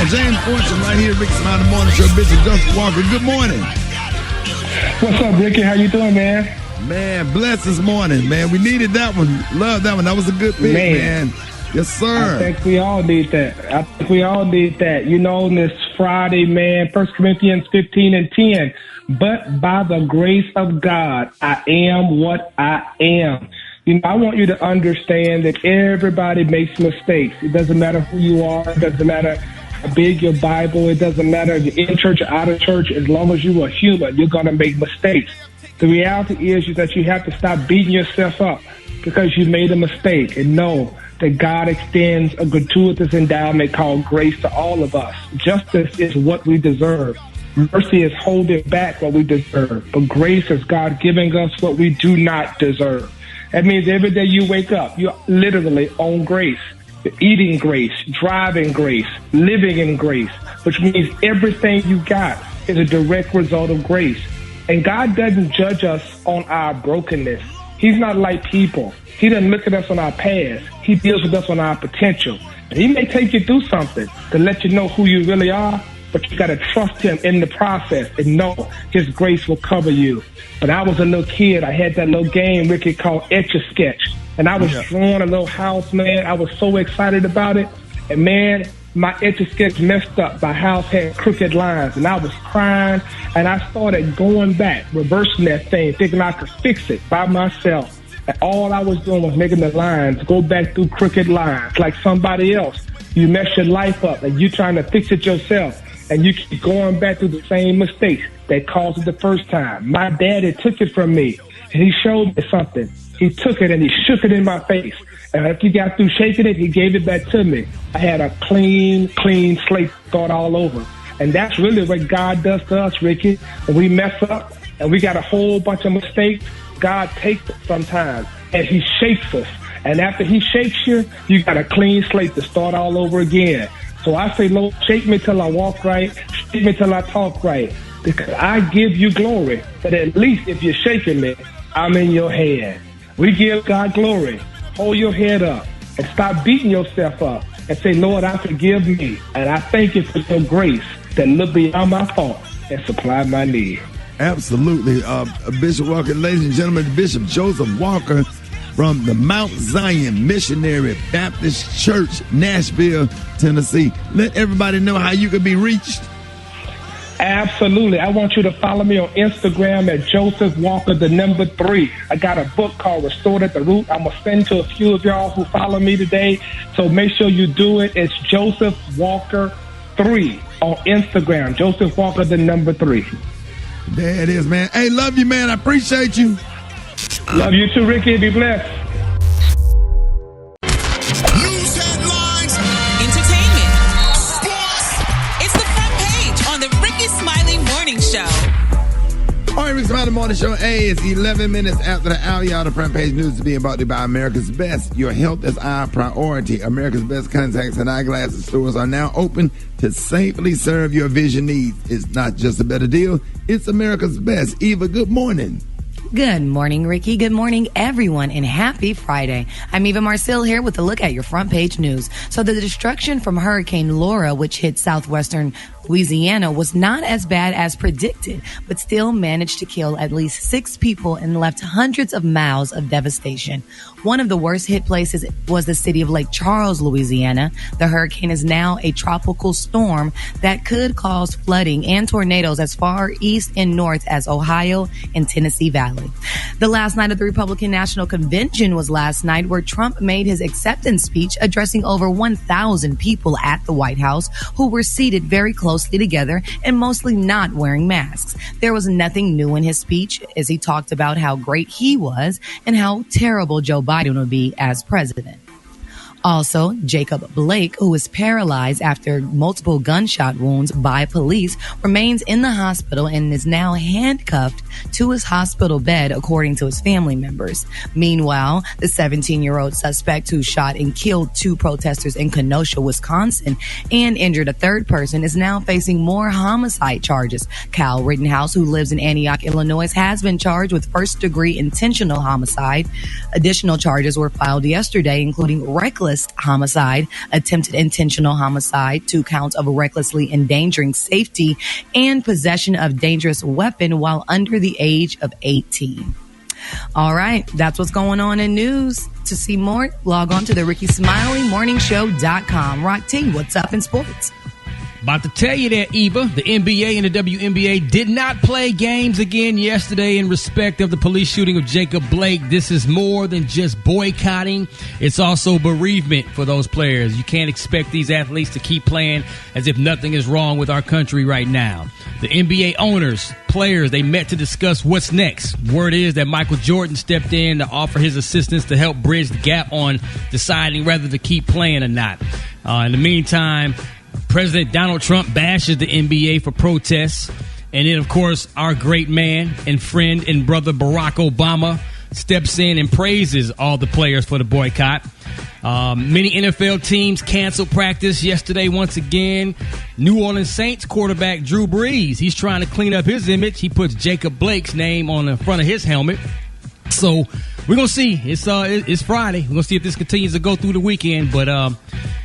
James Fortune right here, Rickey Smiley Morning Show, Bishop Joseph Walker. Good morning. What's up, Ricky? How you doing, man? Man, blessed this morning, man. We needed that one. Love that one. That was a good pick, man. Yes, sir. I think we all need that. You know, on this Friday, man, 1 Corinthians 15:10. But by the grace of God, I am what I am. You know, I want you to understand that everybody makes mistakes. It doesn't matter who you are. It doesn't matter how big your Bible. It doesn't matter if you're in church or out of church. As long as you are human, you're going to make mistakes. The reality is that you have to stop beating yourself up because you made a mistake, and know that God extends a gratuitous endowment called grace to all of us. Justice is what we deserve. Mercy is holding back what we deserve. But grace is God giving us what we do not deserve. That means every day you wake up, you're literally on grace. You're eating grace, driving grace, living in grace, which means everything you got is a direct result of grace. And God doesn't judge us on our brokenness. He's not like people. He doesn't look at us on our past. He deals with us on our potential. And he may take you through something to let you know who you really are, but you got to trust him in the process and know his grace will cover you. When I was a little kid, I had that little game, Ricky, called Etch-a-Sketch. And I was drawing a little house, man. I was so excited about it. And, man, my Etch-a-Sketch messed up. My house had crooked lines, and I was crying. And I started going back, reversing that thing, thinking I could fix it by myself. And all I was doing was making the lines go back through crooked lines like somebody else. You mess your life up, and you're trying to fix it yourself. And you keep going back through the same mistakes that caused it the first time. My daddy took it from me, and he showed me something. He took it and he shook it in my face. And after he got through shaking it, he gave it back to me. I had a clean slate start all over. And that's really what God does to us, Ricky. When we mess up and we got a whole bunch of mistakes, God takes it sometimes and he shakes us. And after he shakes you, you got a clean slate to start all over again. So I say, Lord, shake me till I walk right, shake me till I talk right, because I give you glory. But at least if you're shaking me, I'm in your hand. We give God glory. Hold your head up and stop beating yourself up and say, Lord, I forgive me. And I thank you for your grace that look beyond my fault and supply my need. Absolutely. Bishop Walker, ladies and gentlemen, Bishop Joseph Walker from the Mount Zion Missionary Baptist Church, Nashville, Tennessee. Let everybody know how you can be reached. Absolutely. I want you to follow me on Instagram at Joseph Walker, the number 3. I got a book called Restored at the Root. I'm going to send to a few of y'all who follow me today. So make sure you do it. It's Joseph Walker 3 on Instagram. Joseph Walker, the number 3. There it is, man. Hey, love you, man. I appreciate you. Love you too, Ricky. Be blessed. News headlines, entertainment, sports. It's the front page on the Rickey Smiley Morning Show. All right, Rickey Smiley Morning Show. Hey, it's 11 minutes after the hour. Y'all, the front page news to be brought to you by America's Best. Your health is our priority. America's Best contacts and eyeglasses stores are now open to safely serve your vision needs. It's not just a better deal. It's America's Best. Eva, good morning. Good morning, Ricky. Good morning, everyone, and happy Friday. I'm Eva Marcel here with a look at your front page news. So the destruction from Hurricane Laura, which hit southwestern Louisiana, was not as bad as predicted, but still managed to kill at least 6 people and left hundreds of miles of devastation. One of the worst hit places was the city of Lake Charles, Louisiana. The hurricane is now a tropical storm that could cause flooding and tornadoes as far east and north as Ohio and Tennessee Valley. The last night of the Republican National Convention was last night, where Trump made his acceptance speech addressing over 1,000 people at the White House who were seated very closely together and mostly not wearing masks. There was nothing new in his speech as he talked about how great he was and how terrible Joe Biden would be as president. Also, Jacob Blake, who is paralyzed after multiple gunshot wounds by police, remains in the hospital and is now handcuffed to his hospital bed, according to his family members. Meanwhile, the 17-year-old suspect who shot and killed 2 protesters in Kenosha, Wisconsin, and injured a 3rd person is now facing more homicide charges. Kyle Rittenhouse, who lives in Antioch, Illinois, has been charged with first-degree intentional homicide. Additional charges were filed yesterday, including reckless reckless homicide, attempted intentional homicide, 2 counts of recklessly endangering safety, and possession of dangerous weapon while under the age of 18. All right, that's what's going on in news. To see more, log on to the RickeySmileyMorningShow.com. Rock T, what's up in sports? About to tell you that, Eva, the NBA and the WNBA did not play games again yesterday in respect of the police shooting of Jacob Blake. This is more than just boycotting. It's also bereavement for those players. You can't expect these athletes to keep playing as if nothing is wrong with our country right now. The NBA owners, players, they met to discuss what's next. Word is that Michael Jordan stepped in to offer his assistance to help bridge the gap on deciding whether to keep playing or not. In the meantime, President Donald Trump bashes the NBA for protests. And then, of course, our great man and friend and brother Barack Obama steps in and praises all the players for the boycott. Many NFL teams canceled practice yesterday once again. New Orleans Saints quarterback Drew Brees, he's trying to clean up his image. He puts Jacob Blake's name on the front of his helmet. So we're going to see. It's Friday. We're going to see if this continues to go through the weekend. But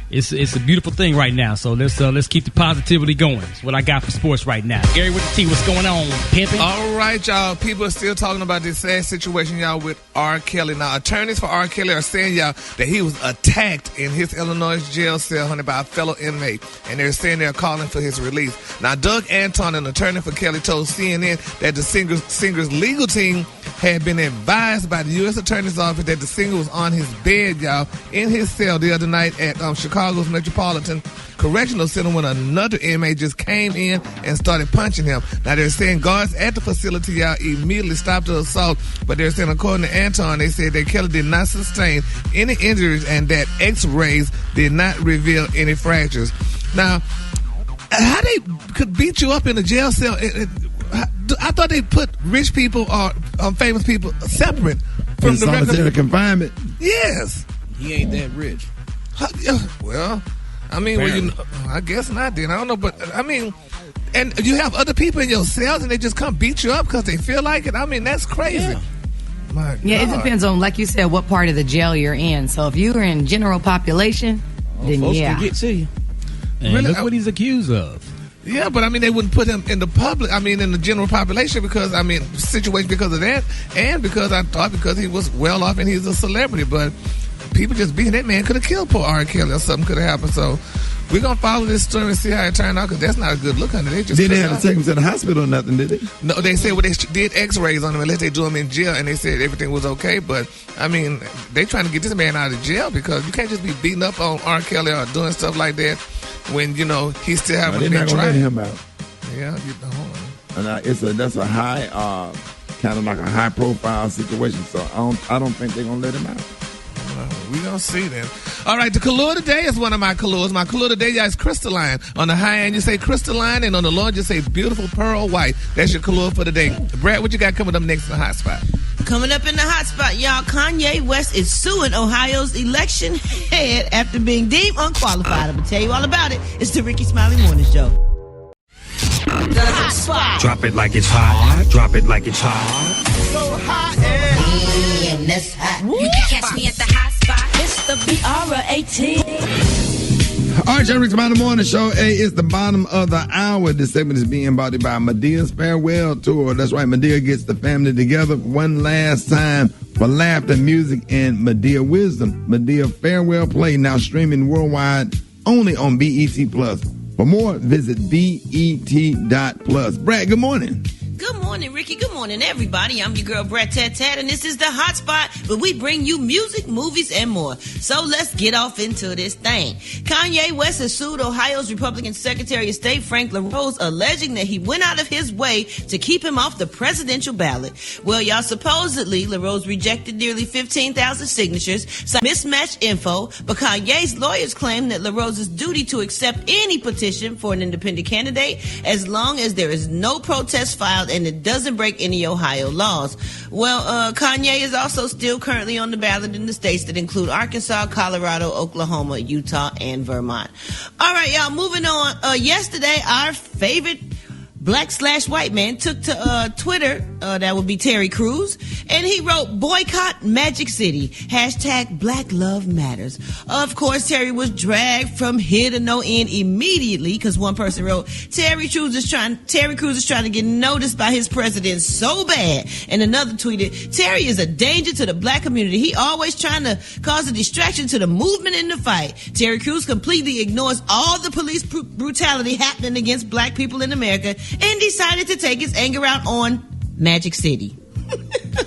it's a beautiful thing right now. So let's keep the positivity going. That's what I got for sports right now. Gary with the T, what's going on? Pimping? All right, y'all. People are still talking about this sad situation, y'all, with R. Kelly. Now, attorneys for R. Kelly are saying, y'all, that he was attacked in his Illinois jail cell, honey, by a fellow inmate. And they're saying they're calling for his release. Now, Doug Anton, an attorney for Kelly, told CNN that the singer's legal team had been advised by the U.S. Attorney's Office that the singer was on his bed, y'all, in his cell the other night at Chicago's Metropolitan Correctional Center when another inmate just came in and started punching him. Now, they're saying guards at the facility, y'all, immediately stopped the assault, but they're saying, according to Anton, they said that Kelly did not sustain any injuries and that x-rays did not reveal any fractures. Now, how they could beat you up in a jail cell? I thought they put rich people or famous people separate from in the solitary confinement. Yes. He ain't that rich. Well, I mean, I guess not then. I don't know, but I mean, and you have other people in your cells and they just come beat you up because they feel like it. I mean, that's crazy. Yeah. My Yeah, God. it depends on, like you said, what part of the jail you're in. So if you're in general population, then Folks yeah. can get to you. And Really? look what he's accused of. Yeah, but I mean, they wouldn't put him in the public. I mean, in the general population because situation because of that, and because he was well off and he's a celebrity. But people just beating that man could have killed poor R. Kelly or something could have happened. So we're gonna follow this story and see how it turned out because that's not a good look on it. They just They didn't have to take him to the hospital or nothing, did they? No, they said they did x-rays on him unless they do him in jail, and they said everything was okay. But, I mean, they trying to get this man out of jail because you can't just be beating up on R. Kelly or doing stuff like that when, he's still having They're been not gonna let tried. him out. Yeah, And that's a high, kind of like a high profile situation. So I don't think they're gonna let him out. We're going to see then. All right, the color today is one of my colors. My color today, y'all, is crystalline. On the high end, you say crystalline, and on the low end, you say beautiful pearl white. That's your color for the day. Brad, what you got coming up next in the hot spot? Coming up in the hot spot, y'all, Kanye West is suing Ohio's election head after being deemed unqualified. I'm going to tell you all about it. It's the Rickey Smiley Morning Show. The hot spot. Drop it like it's hot. Drop it like it's hot. So hot, And that's hot. You can catch me at the hot spot. It's the BR18. All right, Rickey Smiley Morning Show. Hey, it's the bottom of the hour. This segment is being embodied by Medea's Farewell Tour. That's right, Medea gets the family together one last time for laughter, music, and Medea wisdom. Medea Farewell Play, now streaming worldwide only on BET+. For more, visit BET.plus. Brad, good morning. Good morning, Ricky. Good morning, everybody. I'm your girl, Brett Tat, and this is the Hot Spot, where we bring you music, movies, and more. So let's get off into this thing. Kanye West has sued Ohio's Republican Secretary of State, Frank LaRose, alleging that he went out of his way to keep him off the presidential ballot. Well, y'all, supposedly, LaRose rejected nearly 15,000 signatures, some mismatched info, but Kanye's lawyers claim that LaRose's duty to accept any petition for an independent candidate as long as there is no protest filed and it doesn't break any Ohio laws. Well, Kanye is also still currently on the ballot in the states that include Arkansas, Colorado, Oklahoma, Utah, and Vermont. All right, y'all, moving on. Yesterday, our favorite black/white man took to Twitter, that would be Terry Crews, And he wrote, boycott Magic City, hashtag Black Love Matters. Of course, Terry was dragged from here to no end immediately because one person wrote, Terry Crews is trying to get noticed by his president so bad. And another tweeted, Terry is a danger to the black community. He always trying to cause a distraction to the movement in the fight. Terry Crews completely ignores all the police brutality happening against black people in America and decided to take his anger out on Magic City.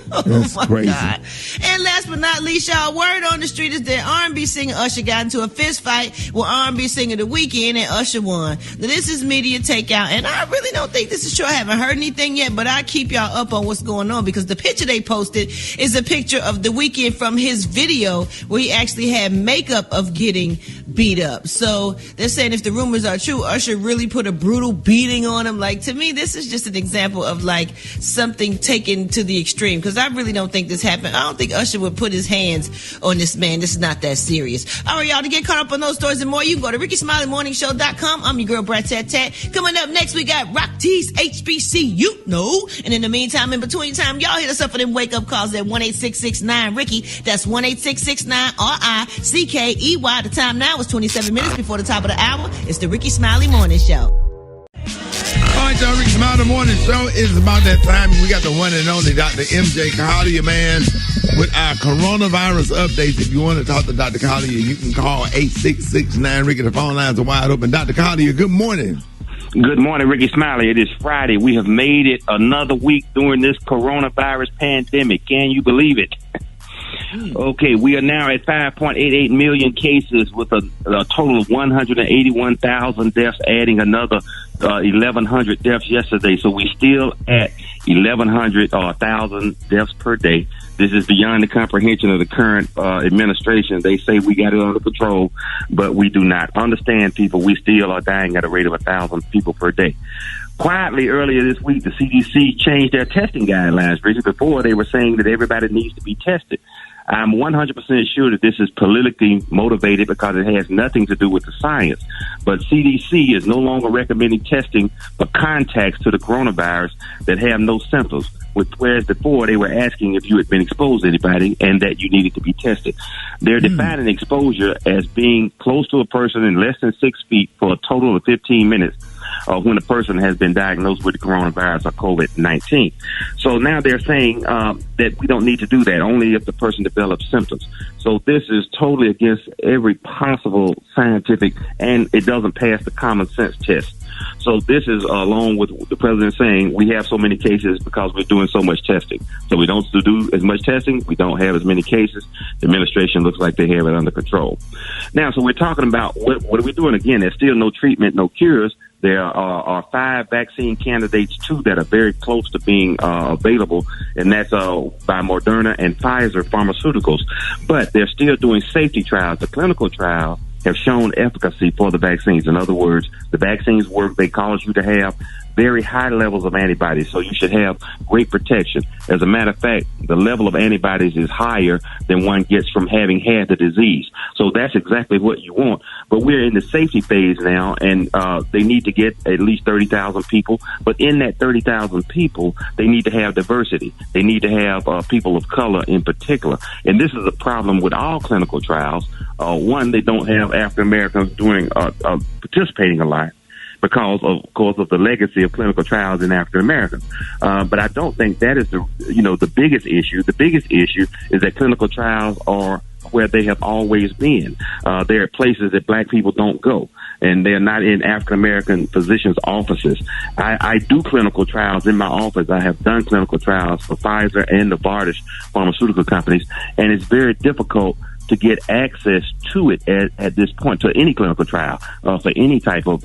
That's crazy. God. And last but not least, y'all, word on the street is that R&B singer Usher got into a fist fight with R&B singer The Weeknd, and Usher won. Now, this is media takeout, and I really don't think this is true. I haven't heard anything yet, but I keep y'all up on what's going on because the picture they posted is a picture of The Weeknd from his video where he actually had makeup of getting beat up. So they're saying if the rumors are true, Usher really put a brutal beating on him. Like, to me, this is just an example of like something taken to the extreme because I really don't think this happened. I don't think Usher would put his hands on this man. This is not that serious. All right, y'all, to get caught up on those stories and more, you can go to RickeySmileyMorningShow.com. I'm your girl, Brad Tat Tat. Coming up next, we got Rock T's HBC, you know. And in the meantime, in between time, y'all hit us up for them wake-up calls at 1-866-9-RICKEY. That's 1-866-9-RICKEY. The time now is 27 minutes before the top of the hour. It's the Rickey Smiley Morning Show. All right, y'all, Rickey Smiley Morning Show. It's about that time. We got the one and only Dr. MJ Collier, man, with our coronavirus updates. If you want to talk to Dr. Collier, you can call 866-9-RICKEY. The phone lines are wide open. Dr. Collier, good morning. Good morning, Rickey Smiley. It is Friday. We have made it another week during this coronavirus pandemic. Can you believe it? Okay, we are now at 5.88 million cases with a total of 181,000 deaths, adding another 1,100 deaths yesterday. So we're still at 1,100 or 1,000 deaths per day. This is beyond the comprehension of the current administration. They say we got it under control, but we do not. Understand, people, we still are dying at a rate of 1,000 people per day. Quietly, earlier this week, the CDC changed their testing guidelines. Before, they were saying that everybody needs to be tested. I'm 100% sure that this is politically motivated because it has nothing to do with the science. But CDC is no longer recommending testing for contacts to the coronavirus that have no symptoms, whereas before they were asking if you had been exposed to anybody and that you needed to be tested. They're defining exposure as being close to a person in less than 6 feet for a total of 15 minutes. When a person has been diagnosed with the coronavirus or COVID-19. So now they're saying that we don't need to do that, only if the person develops symptoms. So this is totally against every possible scientific, and it doesn't pass the common sense test. So this is along with the president saying we have so many cases because we're doing so much testing. So we don't do as much testing. We don't have as many cases. The administration looks like they have it under control. Now, so we're talking about what are we doing? Again, there's still no treatment, no cures. There are 5 vaccine candidates, 2 that are very close to being available, and that's by Moderna and Pfizer Pharmaceuticals. But they're still doing safety trials. The clinical trials have shown efficacy for the vaccines. In other words, the vaccines work. They cause you to have very high levels of antibodies, so you should have great protection. As a matter of fact, the level of antibodies is higher than one gets from having had the disease. So that's exactly what you want. But we're in the safety phase now, and they need to get at least 30,000 people. But in that 30,000 people, they need to have diversity. They need to have people of color in particular. And this is a problem with all clinical trials. One, they don't have African Americans participating a lot, because of course of the legacy of clinical trials in African Americans. But I don't think that is the biggest issue. The biggest issue is that clinical trials are where they have always been. There are places that black people don't go, and they're not in African American physicians' offices. I do clinical trials in my office. I have done clinical trials for Pfizer and Novartis pharmaceutical companies, and it's very difficult to get access to it at this point, to any clinical trial, for any type of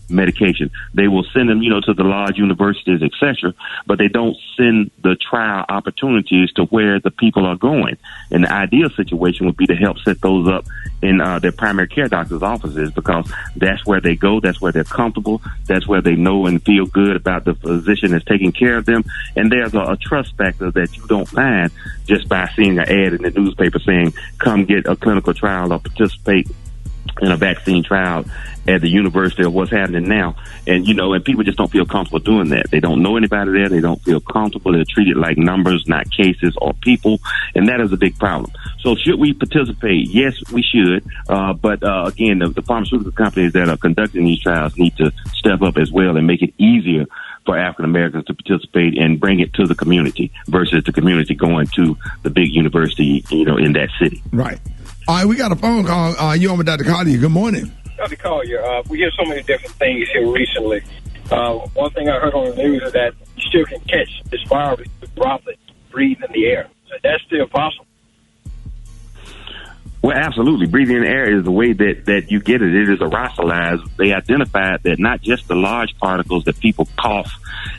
medication. They will send them, to the large universities, etc., but they don't send the trial opportunities to where the people are going. And the ideal situation would be to help set those up in their primary care doctor's offices, because that's where they go, that's where they're comfortable, that's where they know and feel good about the physician that's taking care of them. And there's a trust factor that you don't find just by seeing an ad in the newspaper saying, come get a clinical trial or participate in a vaccine trial at the university of what's happening now. And, and people just don't feel comfortable doing that. They don't know anybody there. They don't feel comfortable. They're treated like numbers, not cases or people. And that is a big problem. So should we participate? Yes, we should. But again, the pharmaceutical companies that are conducting these trials need to step up as well and make it easier for African Americans to participate and bring it to the community versus the community going to the big university, in that city. Right. All right, we got a phone call. You on with Dr. Collier. Good morning. Dr. Collier, we hear so many different things here recently. One thing I heard on the news is that you still can catch this virus with droplets breathed in the air. So that's still possible. Well, absolutely. Breathing in the air is the way that you get it. It is aerosolized. They identified that not just the large particles that people cough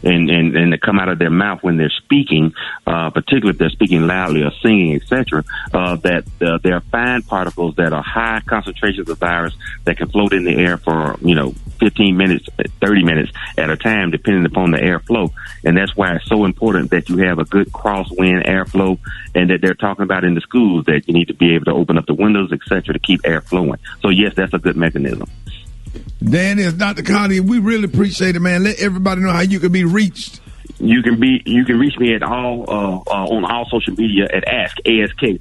and that come out of their mouth when they're speaking, particularly if they're speaking loudly or singing, etc., that there are fine particles that are high concentrations of virus that can float in the air for, 15 minutes, 30 minutes at a time, depending upon the airflow. And that's why it's so important that you have a good crosswind airflow, and that they're talking about in the schools that you need to be able to open up the windows, etc., to keep air flowing. So, yes, that's a good mechanism. Dan, is Dr. Connie. We really appreciate it, man. Let everybody know how you can be reached. You can reach me at on all social media at Ask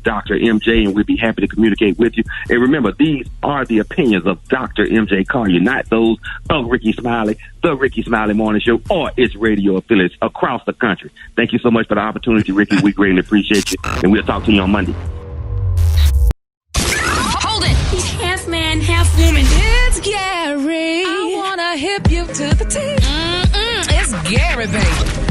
Dr. MJ, and we'll be happy to communicate with you. And remember, these are the opinions of Dr. MJ Collier, not those of Rickey Smiley, the Rickey Smiley Morning Show, or its radio affiliates across the country. Thank you so much for the opportunity, Rickey. We greatly appreciate you, and we'll talk to you on Monday. Hold it. He's half man, half woman. It's Gary. I wanna hip you to the T. It's Gary, baby.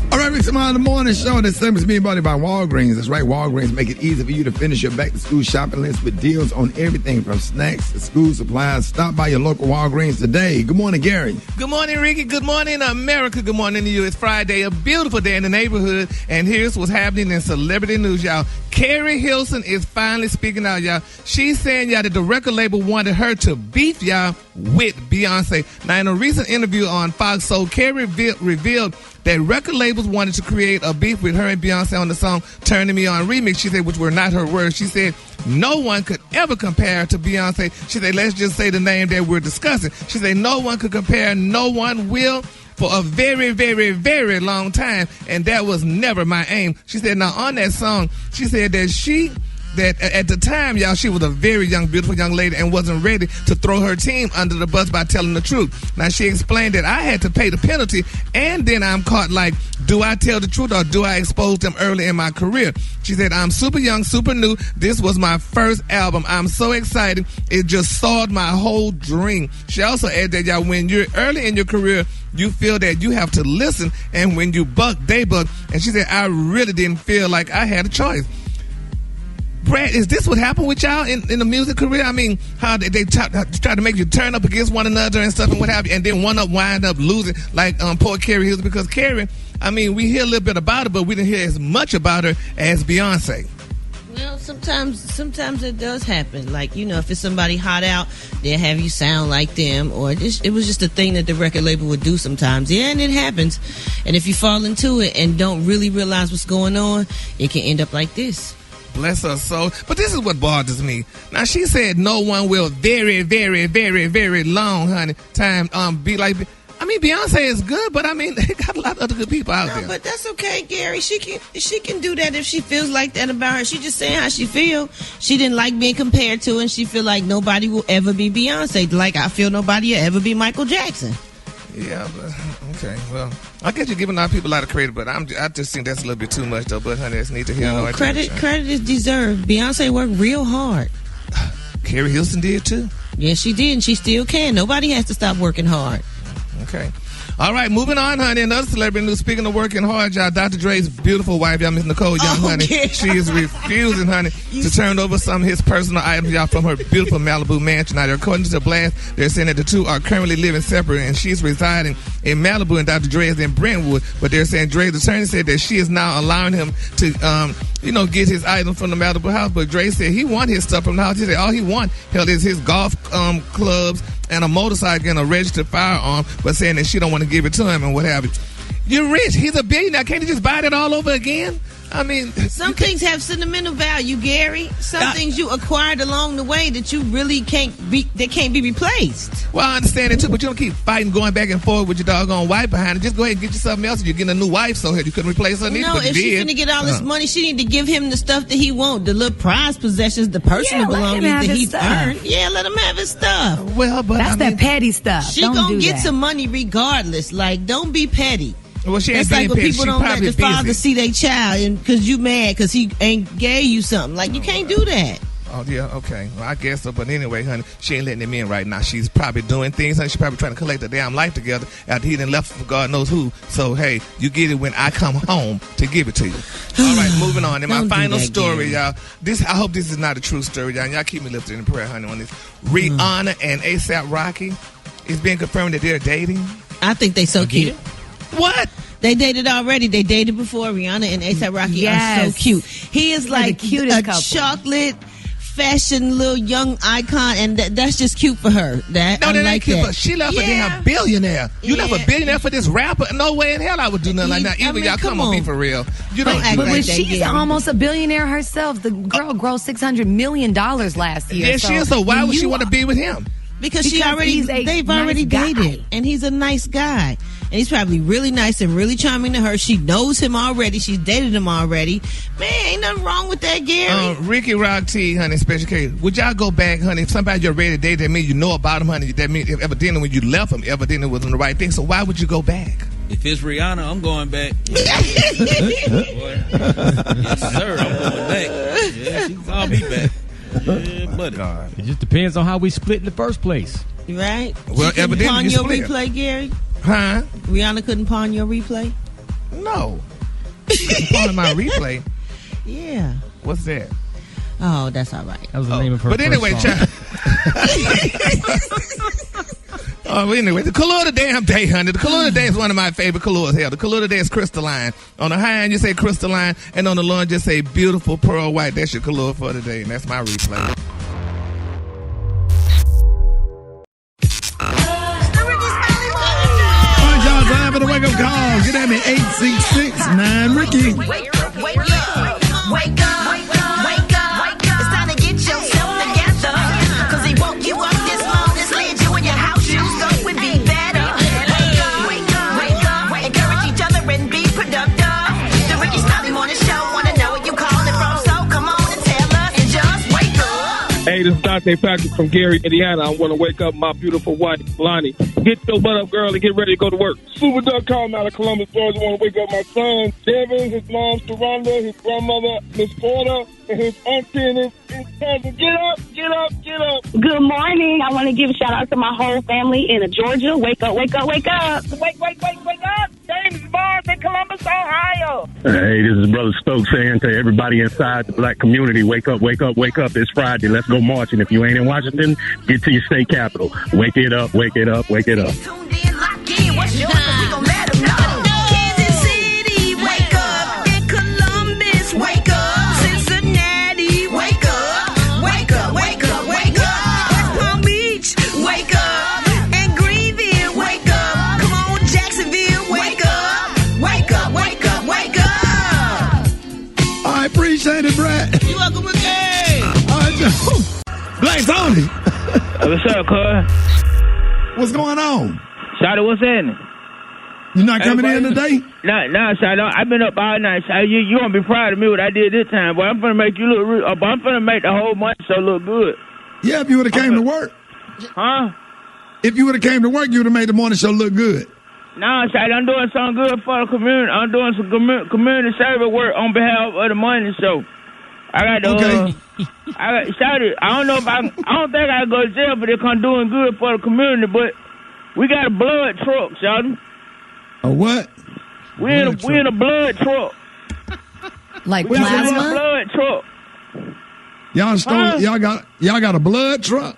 All right, Rickey Smiley Morning Show. This segment is being brought to you by Walgreens. That's right, Walgreens make it easy for you to finish your back-to-school shopping list with deals on everything from snacks to school supplies. Stop by your local Walgreens today. Good morning, Gary. Good morning, Ricky. Good morning, America. Good morning to you. It's Friday, a beautiful day in the neighborhood, and here's what's happening in celebrity news, y'all. Carrie Hilson is finally speaking out, y'all. She's saying, y'all, that the record label wanted her to beef, y'all, with Beyonce. Now, in a recent interview on Fox Soul, Carrie revealed that record labels wanted to create a beef with her and Beyonce on the song Turning Me On remix, she said, which were not her words. She said, no one could ever compare to Beyonce. She said, let's just say the name that we're discussing. She said, no one could compare, no one will, for a very, very, very long time, and that was never my aim. She said, now on that song, she said that at the time, y'all, she was a very young, beautiful young lady and wasn't ready to throw her team under the bus by telling the truth. Now, she explained that I had to pay the penalty, and then I'm caught like, do I tell the truth or do I expose them early in my career? She said, I'm super young, super new. This was my first album. I'm so excited. It just soared my whole dream. She also added that, y'all, when you're early in your career, you feel that you have to listen, and when you buck, they buck. And she said, I really didn't feel like I had a choice. Brad, is this what happened with y'all in the music career? I mean, how they try to make you turn up against one another and stuff and what have you, and then one up wind up losing, like poor Carrie Hills, because Carrie, I mean, we hear a little bit about her, but we didn't hear as much about her as Beyonce. Well, sometimes it does happen. Like, if it's somebody hot out, they'll have you sound like them, or it was just a thing that the record label would do sometimes. Yeah, and it happens. And if you fall into it and don't really realize what's going on, it can end up like this. Bless her soul. But this is what bothers me. Now, she said no one will very, very, very, very long, honey, time be like... I mean, Beyonce is good, but I mean, they got a lot of other good people out there. But that's okay, Gary. She can do that if she feels like that about her. She just saying how she feel. She didn't like being compared to, and she feel like nobody will ever be Beyonce. Like I feel nobody will ever be Michael Jackson. Yeah, but okay. Well, I guess you're giving our people a lot of credit, but I just think that's a little bit too much, though. But honey, that's need to hear. No, credit is deserved. Beyonce worked real hard. Carrie Hilson did too. Yes, she did, and she still can. Nobody has to stop working hard. Okay. All right, moving on, honey. Another celebrity news. Speaking of working hard, y'all, Dr. Dre's beautiful wife, y'all, Miss Nicole Young, honey. Yeah. She is refusing, honey, to turn over some of his personal items, y'all, from her beautiful Malibu mansion. Now, according to Blast, they're saying that the two are currently living separate, and she's residing in Malibu, and Dr. Dre is in Brentwood. But they're saying Dre's attorney said that she is now allowing him to, get his items from the Malibu house. But Dre said he want his stuff from the house. He said all he want, is his golf clubs and a motorcycle and a registered firearm, but saying that she don't want to give it to him and what have you. You're rich. He's a billionaire. Can't he just buy that all over again? I mean, some things have sentimental value, Gary. Some things you acquired along the way that you really can't be replaced. Well, I understand it too, but you don't keep fighting, going back and forth with your doggone wife behind it. Just go ahead and get you something else. You're getting a new wife, so you couldn't replace her. No, if she's gonna get all this money, she need to give him the stuff that he want, the little prize possessions, the personal belongings that he earned. Yeah, let him have his stuff. Well, but that's that petty stuff. She gonna get some money regardless. Like, don't be petty. Well, she ain't it's like when petty. people don't let the father see their child, and because you mad because he ain't gave you something. Like, you can't do that. Oh, yeah, okay. Well, I guess so. But anyway, honey, she ain't letting him in right now. She's probably doing things, honey. She's probably trying to collect her damn life together after he done left for God knows who. So, hey, you get it when I come home to give it to you. All right, moving on. And my final story, y'all. I hope this is not a true story, y'all. Y'all keep me lifted in prayer, honey, on this. Rihanna and A$AP Rocky, it's being confirmed that they're dating. I think they so cute. What? They dated already. They dated before. Rihanna and A$AP Rocky are so cute. He is like the cutest a couple. Chocolate fashion little young icon, and that's just cute for her. That no, I that like ain't cute. that. But she left a damn billionaire. You left a billionaire for this rapper? No way in hell I would do nothing like that. Even y'all come on, be for real. You don't act but like she's that, Gary. almost a billionaire herself. The girl grossed $600 million last year. Yeah, she is. So why would she want to be with him? Because they've already dated, and he's a nice guy. And he's probably really nice and really charming to her. She knows him already. She's dated him already. Man, ain't nothing wrong with that, Gary. Ricky Rock T, honey, special case. Would y'all go back, honey? If somebody you're ready to date, that means you know about him, honey. That means evidently when you left him, evidently wasn't the right thing. So why would you go back? If it's Rihanna, I'm going back. Yes, sir, I'm going back. Yeah, she called me back. Yeah, buddy. It just depends on how we split in the first place. Right? Well, she couldn't pawn your replay, Gary? Huh? Rihanna couldn't pawn your replay? No. Pawn my replay? Yeah. What's that? Oh, that's all right. That was the name of her But anyway, child. Anyway, the color of the damn day, honey. The color of the day is one of my favorite colors. Hell, the color of the day is crystalline. On the high end, you say crystalline, and on the low end, just say beautiful pearl white. That's your color for the day, and that's my replay. For the wake-up call, get at me, 866-9-RICKY. Wake up, wake up, wake up, wake up, wake up. It's time to get yourself together. Cause he woke you up this morning, slid you in your house shoes, so it would be better. Wake up, wake up, wake up. Encourage each other and be productive. The Rickey Smiley Morning Show, wanna know where you calling from, so come on and tell us and just wake up. Hey, this is Dante Patrick from Gary, Indiana. I want to wake up my beautiful wife, Lonnie. Get your butt up, girl, and get ready to go to work. Super Duck calling out of Columbus, Georgia. I want to wake up my son, Devin, his mom, Sharonda, his grandmother, Miss Porter, and his auntie and his cousin. Get up, get up, get up. Good morning. I want to give a shout out to my whole family in Georgia. Wake up, wake up, wake up. Wake up. James Barnes in Columbus, Ohio. Hey, this is Brother Stokes saying to everybody inside the black community, wake up, wake up, wake up. It's Friday. Let's go marching. If you ain't in Washington, get to your state capital. Wake it up, wake it up, wake it up. What's yours? We gon' let them know. Kansas City, wake up. In Columbus, wake up. Cincinnati, wake up. Wake up, wake up, wake up. West Palm Beach, wake up. And Greenville, wake up. Come on, Jacksonville, wake up. Wake up, wake up, wake up. I appreciate it, Brad. You welcome, Ricky. All right, Blake Tony. What's up, cuz? What's going on? Shawty, what's in? You not coming in today? Nah, Shawty. I've been up all night. Shawty, you gonna be proud of me what I did this time, boy. I'm finna make you look real. I'm finna make the whole month show look good. Yeah, if you would have came to work. Huh? If you would have came to work, you would have made the morning show look good. Nah, Shawty, I'm doing something good for the community. I'm doing some community service work on behalf of the morning show. I got the. Shawty, I don't know if I don't think I go to jail for this. I'm doing good for the community, but. We got a blood truck, Sheldon. A what? We in a blood truck. Like we plasma? in a blood truck. Y'all stole, y'all got a blood truck?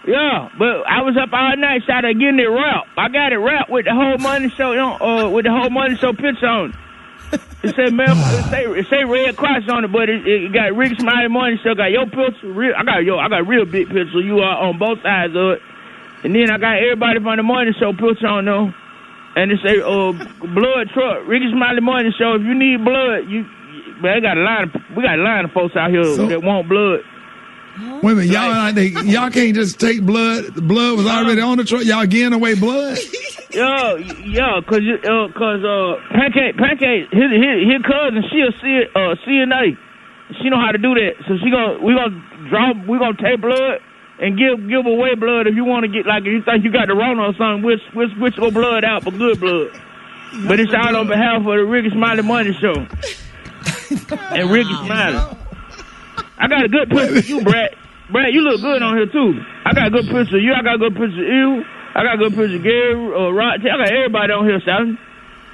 Yeah, but I was up all night trying to get it wrapped. I got it wrapped with the whole money show with the whole money show picture on it. It said it say Red Cross on it, but it got Rickey Smiley Morning Show. Got your picture. I got real big picture. You are on both sides of it. And then I got everybody from the morning show picture on them. And it say, blood truck, Rickey Smiley Morning Show. If you need blood, you but we got a line of folks out here that want blood. Wait a minute, y'all can't just take blood. The blood was already on the truck. Y'all giving away blood? Yeah, cause Pancake, his cousin, she a CNA. She know how to do that. So we gonna take blood and give away blood if you want to get, like, if you think you got the Rona or something, we'll switch your blood out for good blood. But it's all on behalf of the Rickey Smiley Morning Show. And Rickey Smiley. I got a good picture of you, Brad. Brad, you look good on here, too. I got a good picture of you. I got a good picture of you. I got a good picture of Gary, Rod. I got everybody on here, son.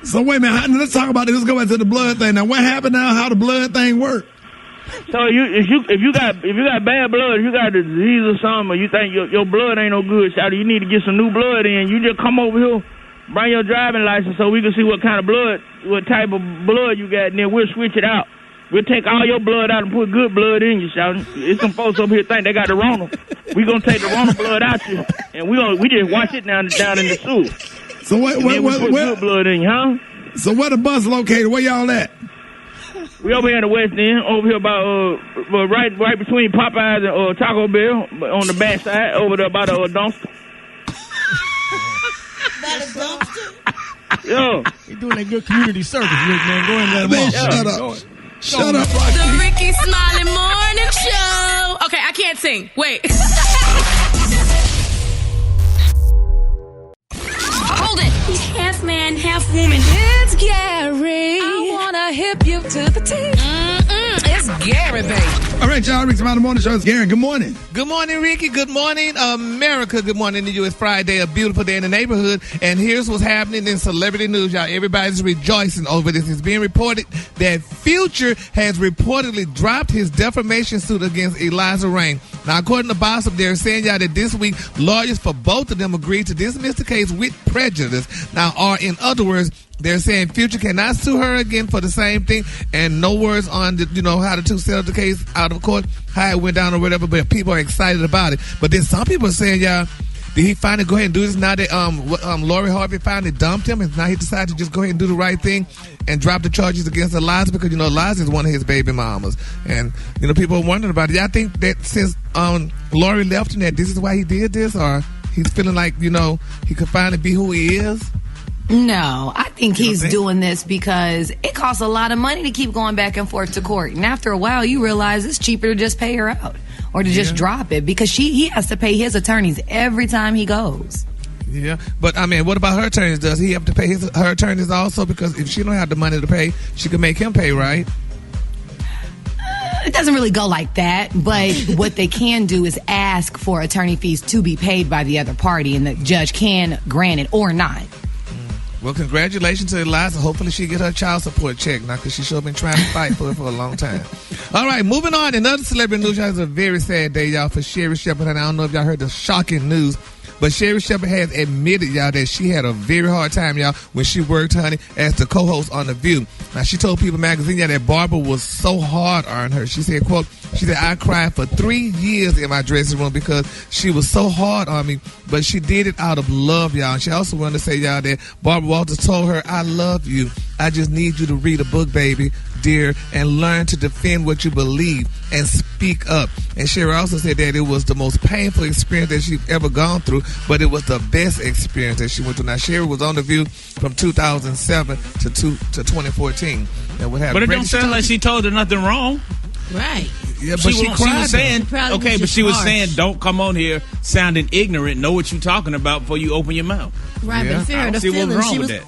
So, wait a minute. Let's talk about this. Let's go back to the blood thing. Now, what happened now? How the blood thing work? So, if you got bad blood, if you got a disease or something, or you think your blood ain't no good, Shouty, you need to get some new blood in. You just come over here, bring your driving license so we can see what kind of blood, what type of blood you got, and then we'll switch it out. We'll take all your blood out and put good blood in you, Shouty. There's some folks over here think they got the Rona. We gonna take the Rona blood out you, and we just wash it down in the sewer. So we put good blood in you, huh? So where the bus located? Where y'all at? We over here in the West End, over here about right between Popeyes and Taco Bell, on the back side, over there by the dumpster. By the dumpster? Yo. You're doing that good community service, Rick, man. Go ahead and let them off. Shut up. The Rickey Smiley Morning Show. Okay, I can't sing. Wait. Hold it. He's half man, half woman. It's Gary. I wanna hip you to the teeth. It's Gary, baby. All right, y'all. Rickey Smiley Morning Show. It's Gary. Good morning. Good morning, Ricky. Good morning, America. Good morning to you. It's Friday, a beautiful day in the neighborhood. And here's what's happening in celebrity news, y'all. Everybody's rejoicing over this. It's being reported that Future has reportedly dropped his defamation suit against Eliza Reign. Now, according to Gossip, they're saying, y'all, that this week, lawyers for both of them agreed to dismiss the case with prejudice. Now, or in other words, they're saying Future cannot sue her again for the same thing, and no words on how the two settled the case out of court, how it went down or whatever. But people are excited about it. But then some people are saying, y'all, did he finally go ahead and do this now that Lori Harvey finally dumped him, and now he decided to just go ahead and do the right thing and drop the charges against Eliza, because Eliza is one of his baby mamas, and people are wondering about it. Y'all think that since Lori left him, that this is why he did this, or he's feeling like he could finally be who he is? No, I think he's doing this because it costs a lot of money to keep going back and forth to court. And after a while, you realize it's cheaper to just pay her out or to just drop it, because he has to pay his attorneys every time he goes. Yeah, but I mean, what about her attorneys? Does he have to pay her attorneys also? Because if she don't have the money to pay, she can make him pay, right? It doesn't really go like that, but what they can do is ask for attorney fees to be paid by the other party, and the judge can grant it or not. Well, congratulations to Eliza. Hopefully she get her child support check now, because she sure been trying to fight for it for a long time. All right, moving on. Another celebrity news, y'all. It's a very sad day, y'all, for Sherri Shepherd. And I don't know if y'all heard the shocking news, but Sherri Shepherd has admitted, y'all, that she had a very hard time, y'all, when she worked, honey, as the co-host on The View. Now, she told People Magazine, y'all, that Barbara was so hard on her. She said, quote, I cried for 3 years in my dressing room because she was so hard on me, but she did it out of love, y'all. And she also wanted to say, y'all, that Barbara Walters told her, I love you. I just need you to read a book, baby, dear, and learn to defend what you believe and speak up. And Sherri also said that it was the most painful experience that she's ever gone through, but it was the best experience that she went through. Now, Sherri was on The View from 2007 to 2014. And what happened? But it don't sound like she told her nothing wrong. Right. Yeah, but she cried. She was saying, okay, but she was saying, don't come on here sounding ignorant. Know what you're talking about before you open your mouth. Right, but fair to feeling,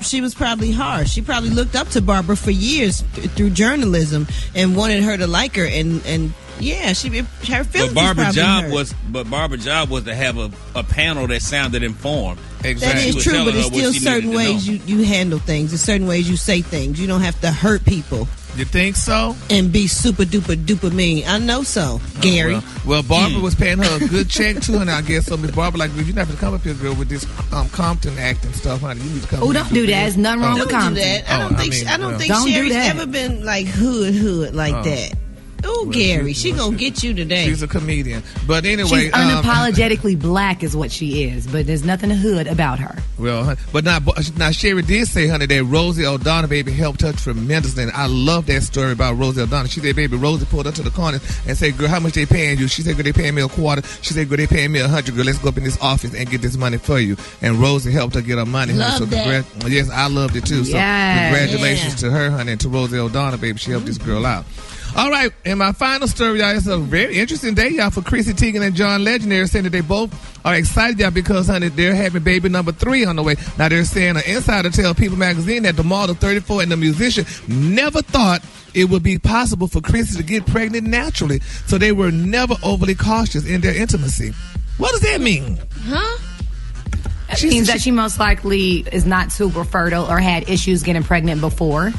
she was probably harsh. She probably looked up to Barbara for years through journalism and wanted her to like her, and yeah, her feelings. But Barbara's job was to have a panel that sounded informed. Exactly. That is true, but there's still certain ways you handle things. There's certain ways you say things. You don't have to hurt people. You think so? And be super duper duper mean. I know so, Gary. Well, Barbara was paying her a good check too, and I guess so. Miss Barbara, like, if you're not going to come up here, girl, with this Compton Act and stuff, honey, you need to come. Oh, don't do that. There's nothing wrong with Compton. I don't think Sherri's ever been like hood like that. Oh, Gary, she gonna get you today. She's a comedian. But anyway. She's unapologetically black is what she is, but there's nothing hood about her. Well, but now Sherry did say, honey, that Rosie O'Donnell, baby, helped her tremendously. And I love that story about Rosie O'Donnell. She said, baby, Rosie pulled her to the corner and said, girl, how much they paying you? She said, girl, they paying me a quarter. She said, girl, they paying me $100. Girl, let's go up in this office and get this money for you. And Rosie helped her get her money. Love honey. that. Yes, I loved it too. So Yes. congratulations to her, honey, and to Rosie O'Donnell, baby. She helped this girl out. All right, and my final story, y'all, it's a very interesting day, y'all, for Chrissy Teigen and John Legend. They're saying that they both are excited, y'all, because, honey, they're having baby number 3 on the way. Now, they're saying, an insider tell People Magazine that the model 34 and the musician never thought it would be possible for Chrissy to get pregnant naturally, so they were never overly cautious in their intimacy. What does that mean? Huh? It means that she most likely is not super fertile or had issues getting pregnant before.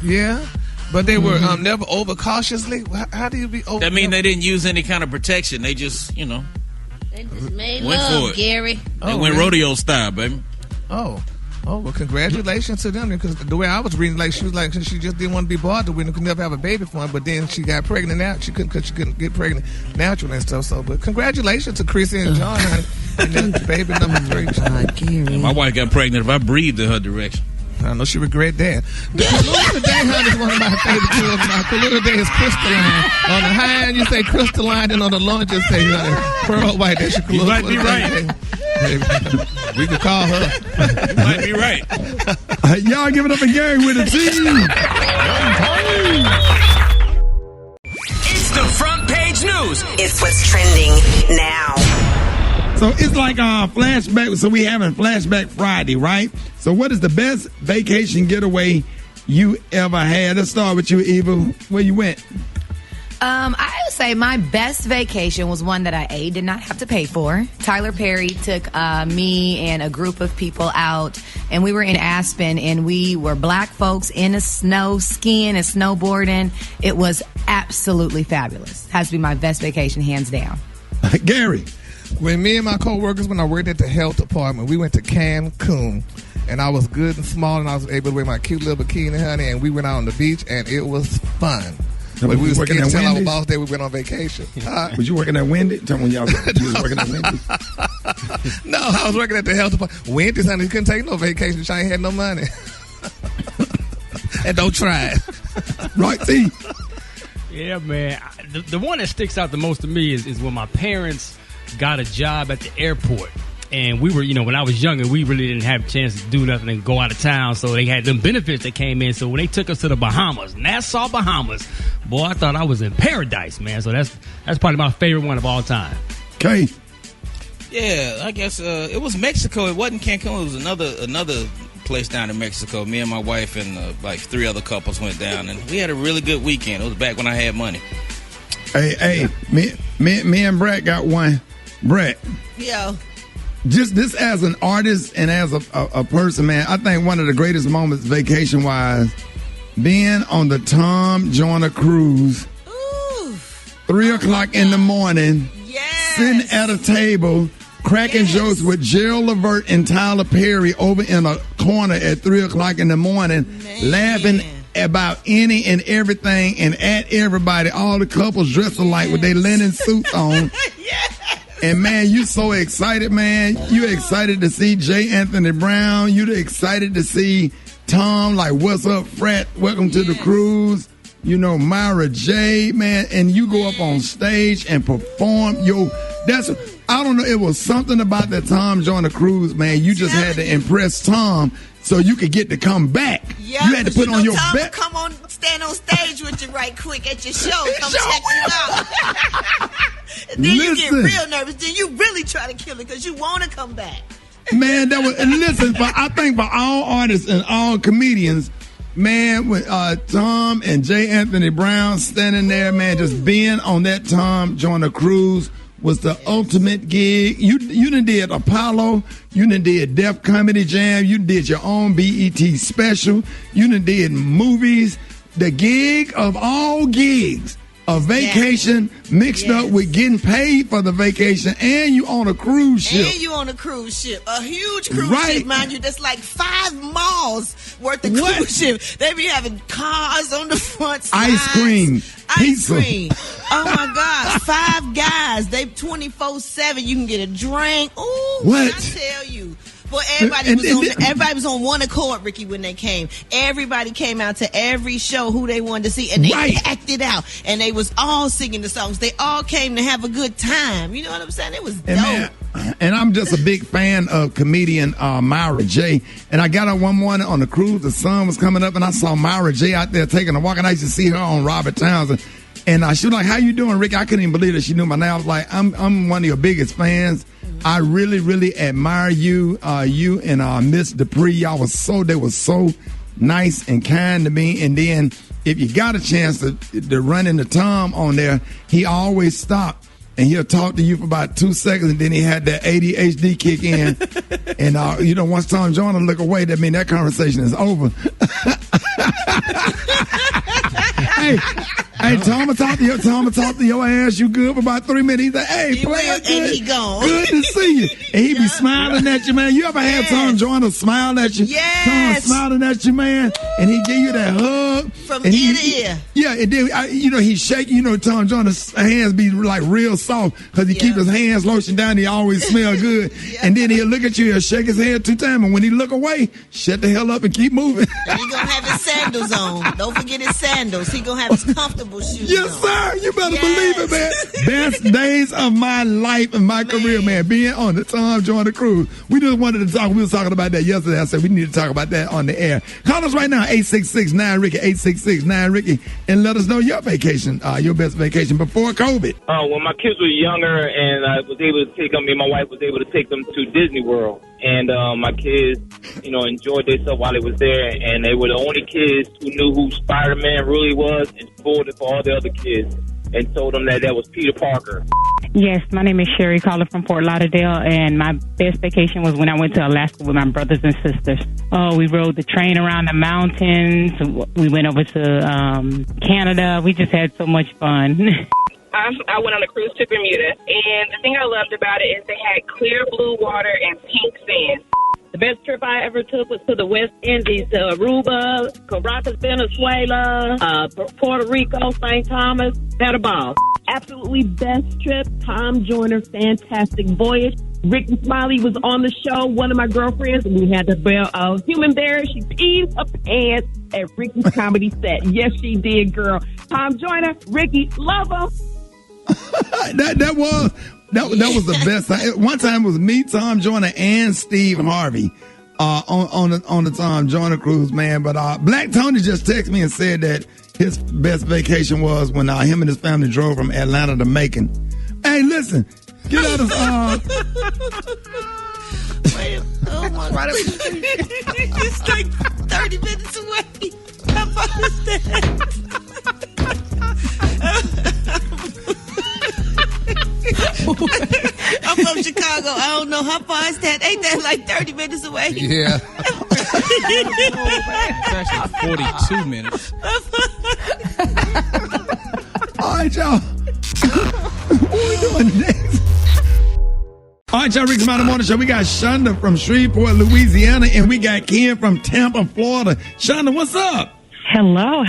Yeah. But they were never overcautiously. How do you be over? That mean they didn't use any kind of protection. They just, They just made went love, for it. Gary. They went rodeo style, baby. Oh, well, congratulations to them. Because the way I was reading, like, she was like, she just didn't want to be bothered with and could never have a baby for him. But then she got pregnant now. She couldn't, because she couldn't get pregnant naturally and stuff. So, but congratulations to Chrissy and John, honey. And then baby number 3. Gary. My wife got pregnant if I breathed in her direction. I know she regret that. The Kalula Day, honey, is one of my favorite tools. My Kalula Day is crystalline. On the high end, you say crystalline, and on the low end, you say pearl white. That's your Kalula. You might be right. We could call her. You might be right. Y'all give it up for Gary with a T. It's the front page news. It's what's trending now. So it's like flashback. So we having Flashback Friday, right? So what is the best vacation getaway you ever had? Let's start with you, Eva. Where you went? I would say my best vacation was one that I did not have to pay for. Tyler Perry took me and a group of people out, and we were in Aspen, and we were black folks in the snow, skiing and snowboarding. It was absolutely fabulous. Has to be my best vacation, hands down. Gary. When me and my co-workers, when I worked at the health department, we went to Cancun, and I was good and small, and I was able to wear my cute little bikini, honey, and we went out on the beach, and it was fun. But we was scared to tell our boss that we went on vacation. Was you working at Wendy's? Tell me when you was working at Wendy's. No, I was working at the health department. Wendy's, honey, couldn't take no vacation. She ain't had no money. And don't try it. Right, see? Yeah, man. The one that sticks out the most to me is when my parents got a job at the airport. And we were, when I was younger, we really didn't have a chance to do nothing and go out of town. So they had them benefits that came in. So when they took us to the Bahamas, Nassau, Bahamas, boy, I thought I was in paradise, man. So that's probably my favorite one of all time. Okay. Yeah, I guess it was Mexico. It wasn't Cancun. It was another place down in Mexico. Me and my wife and like 3 other couples went down, and we had a really good weekend. It was back when I had money. Hey, me and Brett got one. Brett. Yo. Just this as an artist and as a person, man, I think one of the greatest moments vacation-wise, being on the Tom Joyner cruise, 3 o'clock in the morning, sitting at a table, cracking jokes with Gerald Levert and Tyler Perry over in a corner at 3 o'clock in the morning, laughing about any and everything and at everybody, all the couples dressed alike with their linen suits on. And, man, you so excited, man. You excited to see J. Anthony Brown. You excited to see Tom, like, what's up, frat? Welcome to the cruise. Myra J., man. And you go up on stage and perform. I don't know. It was something about that Tom Joyner cruise, man. You just had to impress Tom so you could get to come back. Yeah, you had to put on your Tom best. Come on, stand on stage with you right quick at your show. Come check you out. Then you get real nervous. Then you really try to kill it because you want to come back. Man, that was. And listen, I think for all artists and all comedians, man, with Tom and J. Anthony Brown standing there, man, just being on that Tom Joyner cruise was the ultimate gig. You done did Apollo. You done did Def Comedy Jam. You did your own BET special. You done did movies. The gig of all gigs. A vacation mixed up with getting paid for the vacation, and you on a cruise ship. And you on a cruise ship. A huge cruise ship, mind you. That's like 5 malls worth of cruise ship. They be having cars on the front side. Ice cream. Ice cream. Oh my God. 5 Guys. They 24/7. You can get a drink. Ooh, what? I tell you. Well, everybody was on one accord, Ricky, when they came. Everybody came out to every show who they wanted to see, and they acted out, and they was all singing the songs. They all came to have a good time. You know what I'm saying? It was dope. And I'm just a big fan of comedian Myra J. And I got her one morning on the cruise. The sun was coming up, and I saw Myra J out there taking a walk, and I used to see her on Robert Townsend. And she was like, "How you doing, Ricky?" I couldn't even believe that she knew my name. I was like, I'm one of your biggest fans. I really, really admire you. You and Miss Dupree, they were so nice and kind to me. And then if you got a chance to run into Tom on there, he always stopped and he'll talk to you for about 2 seconds, and then he had that ADHD kick in. And once Tom Joyner look away, that means that conversation is over. Hey, Tom, I talk to your ass. You good for about 3 minutes? He said, "Hey, player, good. And he gone. Good to see you." And he be smiling at you, man. You ever had Tom Joyner smile at you? Yes. Tom smiling at you, man, and he give you that hug from ear to ear. Yeah, and then he shake. Tom Joyner's hands be like real soft because he keep his hands lotion down. He always smell good. And then he'll look at you and shake his head 2 times, and when he look away, shut the hell up and keep moving. And he gonna have his sandals on. Don't forget his sandals. He gonna have his comfortable shoes. Yes, sir. You better believe it, man. Best days of my life and my career, man. Being on the Tom Joyner cruise. We just wanted to talk. We was talking about that yesterday. I said we need to talk about that on the air. Call us right now, 866-9-RICKY, 866-9-RICKY, and let us know your vacation, your best vacation before COVID. When my kids were younger, and I was able to take them, me and my wife was able to take them to Disney World. And my kids, enjoyed themselves while they was there, and they were the only kids who knew who Spider-Man really was and spoiled it for all the other kids and told them that was Peter Parker. Yes, my name is Sherry, calling from Fort Lauderdale, and my best vacation was when I went to Alaska with my brothers and sisters. Oh, we rode the train around the mountains. We went over to Canada. We just had so much fun. I went on a cruise to Bermuda, and the thing I loved about it is they had clear blue water and pink sand. The best trip I ever took was to the West Indies, to Aruba, Caracas, Venezuela, Puerto Rico, St. Thomas. Had a ball. Absolutely best trip. Tom Joyner, fantastic voyage. Rickey Smiley was on the show. One of my girlfriends, and we had to bear a human bear. She peed her pants at Ricky's comedy set. Yes, she did, girl. Tom Joyner, Rickey, love him. That was the best time. One time it was me, Tom Joyner, and Steve Harvey on the Tom Joyner cruise, man. But Black Tony just texted me and said that his best vacation was when him and his family drove from Atlanta to Macon. Hey, listen, get out of Wait, oh my God. It's like 30 minutes away. How far is that? I'm from Chicago. I don't know how far is that. Ain't that like 30 minutes away? Yeah. It's actually 42 minutes. All right, y'all. What are we doing next? All right, y'all, Rickey Smiley Morning Show. We got Shonda from Shreveport, Louisiana, and we got Ken from Tampa, Florida. Shonda, what's up? Hello.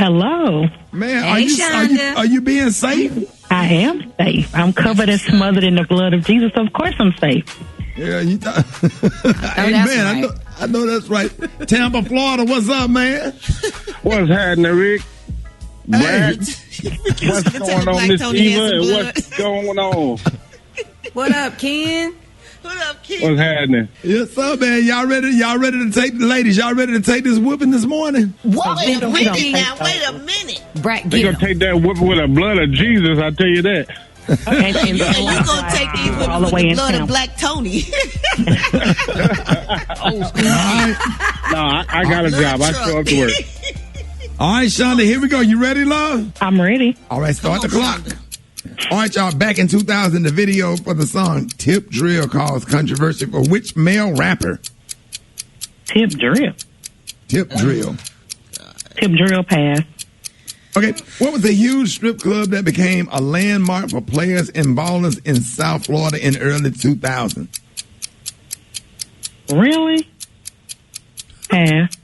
Man, Hey, are you being safe? I am safe. I'm covered and smothered in the blood of Jesus. Of course I'm safe. Yeah, Amen. Right. I know that's right. Tampa, Florida, what's up, man? What's happening, Rick? Hey. What's going on, Miss Eva, and what's going on? What up, Ken? What up, Ken? What's happening? Yes, sir, man. Y'all ready to take the ladies? Y'all ready to take this whooping this morning? Wait a minute now. Wait a minute. They're going to take that whooping with the blood of Jesus, I tell you that. And you're going to take these women with the blood of Black Tony. No, I got a job. I show up to work. All right, Shonda, here we go. You ready, love? I'm ready. All right, start the clock. All right, y'all. Back in 2000, the video for the song Tip Drill caused controversy for which male rapper? Tip Drill. Tip Drill. Tip Drill pass. Okay, what was the huge strip club that became a landmark for players and ballers in South Florida in early 2000? Really? Pass.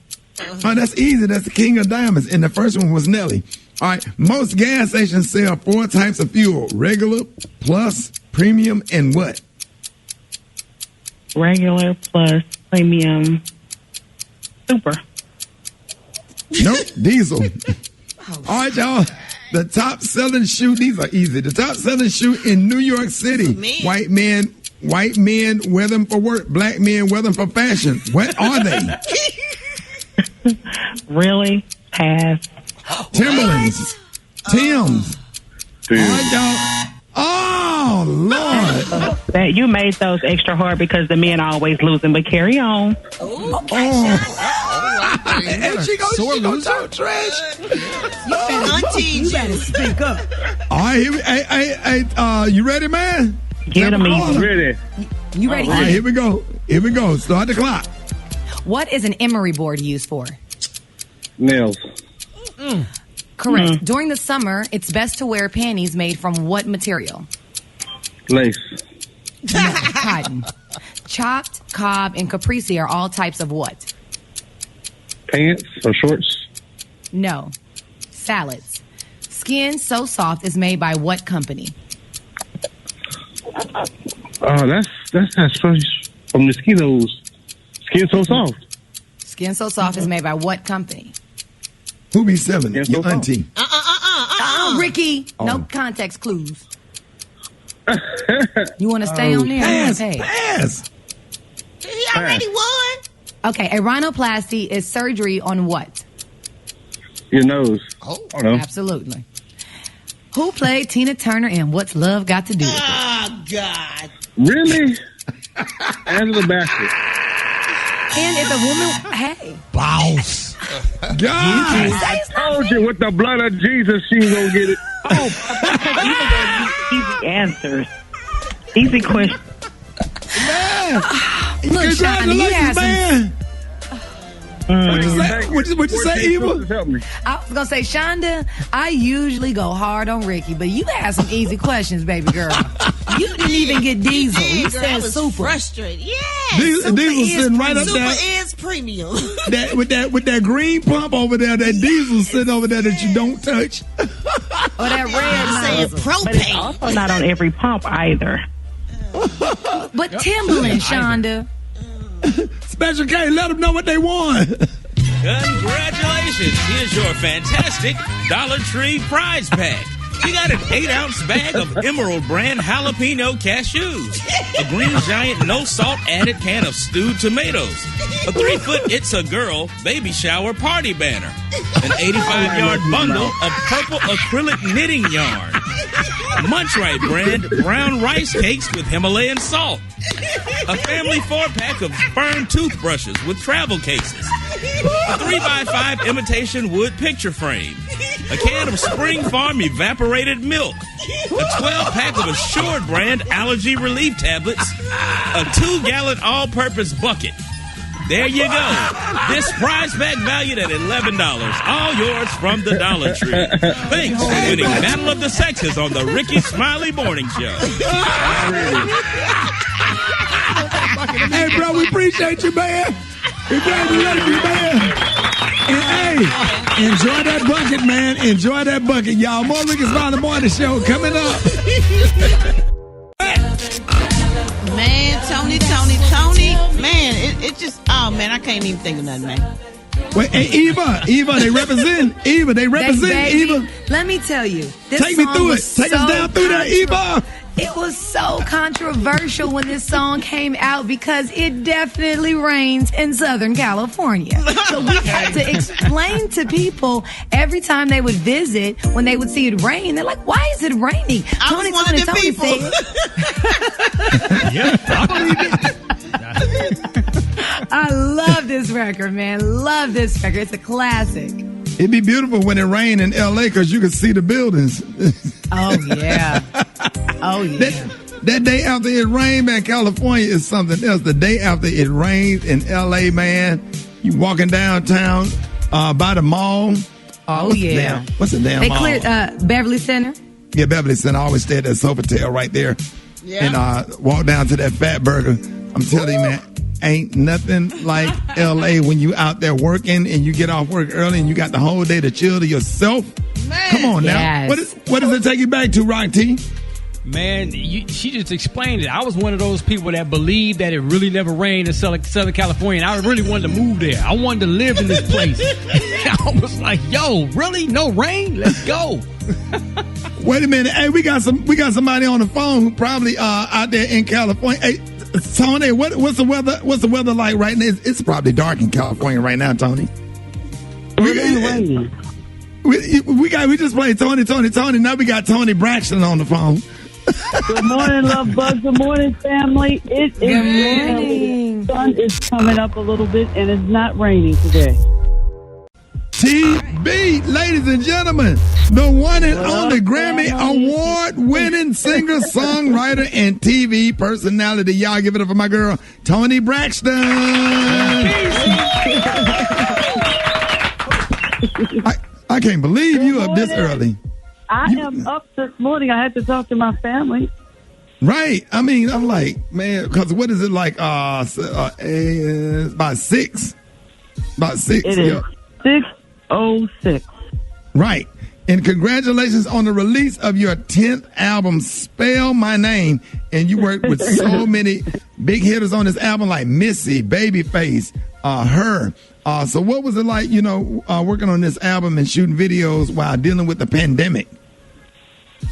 Oh, that's easy. That's the King of Diamonds. And the first one was Nelly. All right. Most gas stations sell 4 types of fuel: regular, plus, premium, and what? Regular, plus, premium, super. Nope, diesel. All right, y'all. The top selling shoe, these are easy. The top selling shoe in New York City. White men wear them for work. Black men wear them for fashion. What are they? Really? Pass. Timberlands. Tims. All right, y'all. Oh, Lord. That you made those extra hard because the men are always losing, but carry on. And she gonna talk trash. You better speak up. All right, hey, you ready, man? Get him, ready. You ready? All right, here we go. Start the clock. What is an emery board used for? Nails. Correct. During the summer, it's best to wear panties made from what material? Lace. No, cotton. Chopped, cob, and caprese are all types of what? Pants or shorts? No. Salads. Skin so soft is made by what company? That's from mosquitoes. Skin so soft. Skin so soft is made by what company? Who be selling it? Your auntie. Ricky. No context clues. You want to stay on there? Pass. He already won. Okay, a rhinoplasty is surgery on what? Your nose. Absolutely. Who played Tina Turner in What's Love Got to Do with It? Oh, God. Really? Angela Bassett. And it's a woman. Hey. Boss. God. I told you with the blood of Jesus, she's going to get it. Easy answers. Easy question. Man. Look, Shonda, you had some. What'd you say, Eva? I was going to say, Shonda, I usually go hard on Ricky, but you had some easy questions, baby girl. You didn't even get Diesel. You said super. Frustrated. Yeah. Diesel sitting right up there. Super is premium. With that green pump over there, that Diesel sitting over there that you don't touch. Or that red saying propane. But it's also not on every pump either. But Timberland, Shonda. Special K, let them know what they want. Congratulations. Here's your fantastic Dollar Tree prize pack. You got an 8-ounce bag of Emerald brand jalapeno cashews, a Green Giant no salt added can of stewed tomatoes, a 3-foot It's a Girl baby shower party banner, an 85-yard bundle of purple acrylic knitting yarn, Munch Right brand brown rice cakes with Himalayan salt, a family 4-pack of Fern toothbrushes with travel cases, a 3x5 imitation wood picture frame, a can of Spring Farm evaporated milk, a 12-pack of Assured brand allergy relief tablets, a 2-gallon all-purpose bucket. There you go. This prize pack valued at $11. All yours from the Dollar Tree. Thanks for winning Battle of the Sexes on the Rickey Smiley Morning Show. Hey, bro, we appreciate you, man. We glad we love you, man. And hey, enjoy that bucket, man. Enjoy that bucket, y'all. More Rickey Smiley Morning Show coming up. Man, Tony. Man, it just, oh, man, I can't even think of nothing, man. Wait, hey, Eva, they represent. Eva. Let me tell you. This Take me through it. Take us down through that, Eva. It was so controversial when this song came out because it definitely rains in Southern California. So we had to explain to people every time they would visit, when they would see it rain, they're like, why is it raining? Tony said. I love this record, man. Love this record. It's a classic. It'd be beautiful when it rained in L.A. because you could see the buildings. Oh, yeah. Oh, yeah. That day after it rained, man, California is something else. The day after it rained in L.A., man, you walking downtown by the mall. What's the damn They mall? cleared Beverly Center. Yeah, Beverly Center. I always stay at that Sofitel right there. Yeah. And walk down to that Fat Burger. I'm telling you, man, ain't nothing like L.A. when you out there working and you get off work early and you got the whole day to chill to yourself. Man. Come on now. Yes. What does it take you back to, Rock T? Man, she just explained it. I was one of those people that believed that it really never rained in Southern California. And I really wanted to move there. I wanted to live in this place. I was like, yo, really? No rain? Let's go. Wait a minute. Hey, we got somebody on the phone who probably out there in California. Hey, Tony, what's the weather? What's the weather like right now? It's probably dark in California right now, Tony. It ain't raining. We just played Tony. Now we got Tony Braxton on the phone. Good morning, love bug. Good morning, family. It is raining. The sun is coming up a little bit, and it's not raining today. TB, ladies and gentlemen, the one and only Grammy Award-winning singer, songwriter, and TV personality. Y'all give it up for my girl, Tony Braxton. I can't believe you up this early. I am up this morning. I had to talk to my family. Right. I mean, I'm like, man, because what is it like? It's about 6. About 6. It is 6:06. Right. And congratulations on the release of your 10th album, Spell My Name. And you worked with so many big hitters on this album like Missy, Babyface, Her. So what was it like, working on this album and shooting videos while dealing with the pandemic?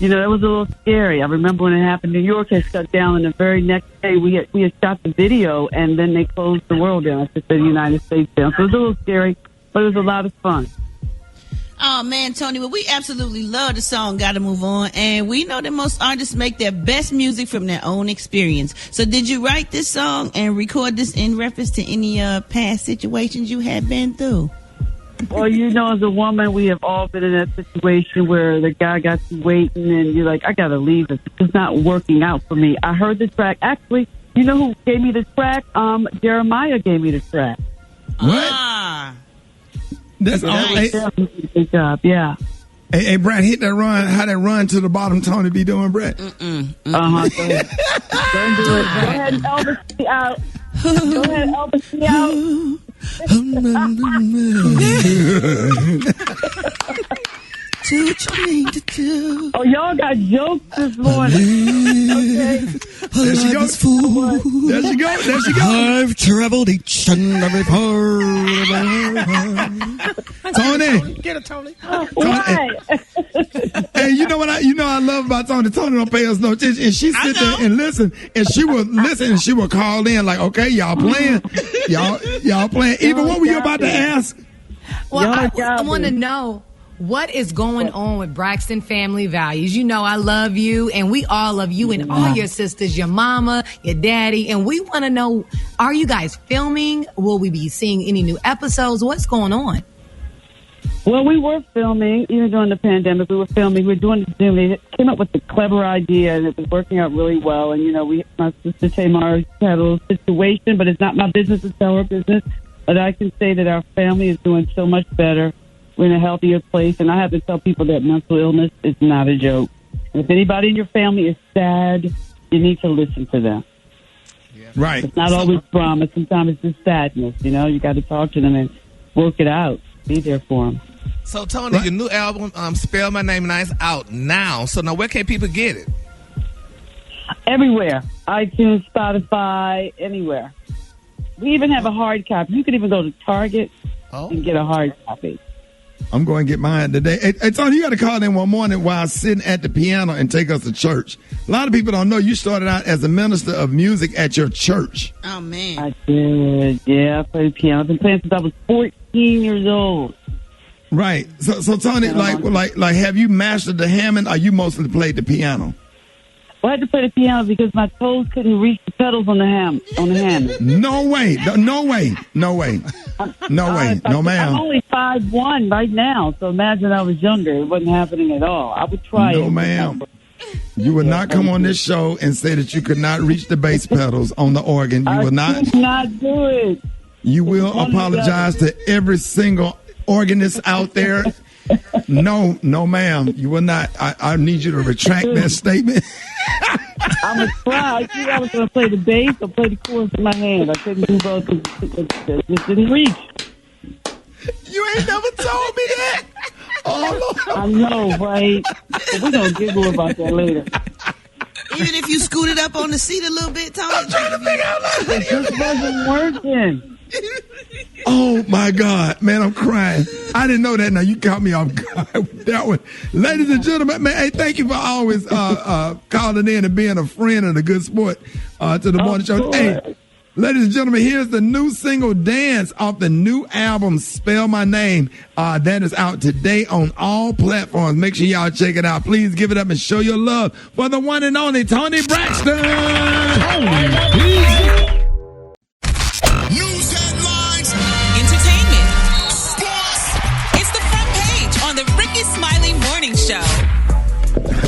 It was a little scary. I remember when it happened, New York had shut down, and the very next day we had shot the video, and then they closed the world down. I should say the United States down. So it was a little scary, but it was a lot of fun. Oh, man, Tony, well, we absolutely love the song Gotta Move On, and we know that most artists make their best music from their own experience. So did you write this song and record this in reference to any past situations you had been through? Well, as a woman, we have all been in that situation where the guy got you waiting, and you're like, I got to leave. It's not working out for me. I heard the track. Actually, you know who gave me the track? Jeremiah gave me the track. What? That's nice. Good job, yeah. Hey, Brad, hit that run. How that run to the bottom, Tony be doing, Brad? Go ahead. Don't do it. Go ahead, Elvis, be out. Go ahead, Elvis, be out. Oh, y'all got jokes this morning. Okay. There she goes. There she goes. I've traveled each and every part. Tony. Get it, Tony. Why? Hey, you know what I love about Tony? Tony don't pay us no attention. And she sit there and listen. And she will listen and she will call in like, okay, y'all playing. Y'all playing. Even what were you about to ask? Well, I want to know. What is going on with Braxton Family Values? I love you, and we all love you and all your sisters, your mama, your daddy, and we want to know, are you guys filming? Will we be seeing any new episodes? What's going on? Well, we were filming, even during the pandemic. We were filming. We were doing the Zoom. They came up with a clever idea, and it was working out really well. And, my sister Tamar had a little situation, but it's not my business. It's our business. But I can say that our family is doing so much better. We're in a healthier place, and I have to tell people that mental illness is not a joke. And if anybody in your family is sad, you need to listen to them. Yeah. Right. It's not always drama. Sometimes it's just sadness, You got to talk to them and work it out. Be there for them. So, Tony, your new album, Spell My Name, is out now. So now where can people get it? Everywhere. iTunes, Spotify, anywhere. We even have a hard copy. You can even go to Target and get a hard copy. I'm going to get mine today. Hey, Tony, you got to call in one morning while sitting at the piano and take us to church. A lot of people don't know you started out as a minister of music at your church. Oh, man. I did. Yeah, I played piano. I've been playing since I was 14 years old. Right. So Tony, like, have you mastered the Hammond, or you mostly played the piano? Well, I had to play the piano because my toes couldn't reach the pedals on the Hammond. No way. No, ma'am. I'm only 5'1" right now, so imagine I was younger. It wasn't happening at all. I would try it. No, ma'am. You would not come on this show and say that you could not reach the bass pedals on the organ. You will not. I could not do it. You will apologize to every single organist out there. No, ma'am. You will not. I need you to retract that statement. I'm going to try. I think I was going to play the bass or play the chorus in my hand. I couldn't do both. It just didn't reach. You ain't never told me that. I know, right? But we're going to giggle about that later. Even if you scooted up on the seat a little bit, Tony. It just wasn't working. Oh, my God. Man, I'm crying. I didn't know that. Now, you caught me off guard with that one. Ladies and gentlemen, man, hey, thank you for always calling in and being a friend and a good sport to the morning show. Hey, ladies and gentlemen, here's the new single, Dance, off the new album, Spell My Name. That is out today on all platforms. Make sure y'all check it out. Please give it up and show your love for the one and only Tony Braxton. News headlines, entertainment, sports. It's the front page on the Rickey Smiley Morning Show.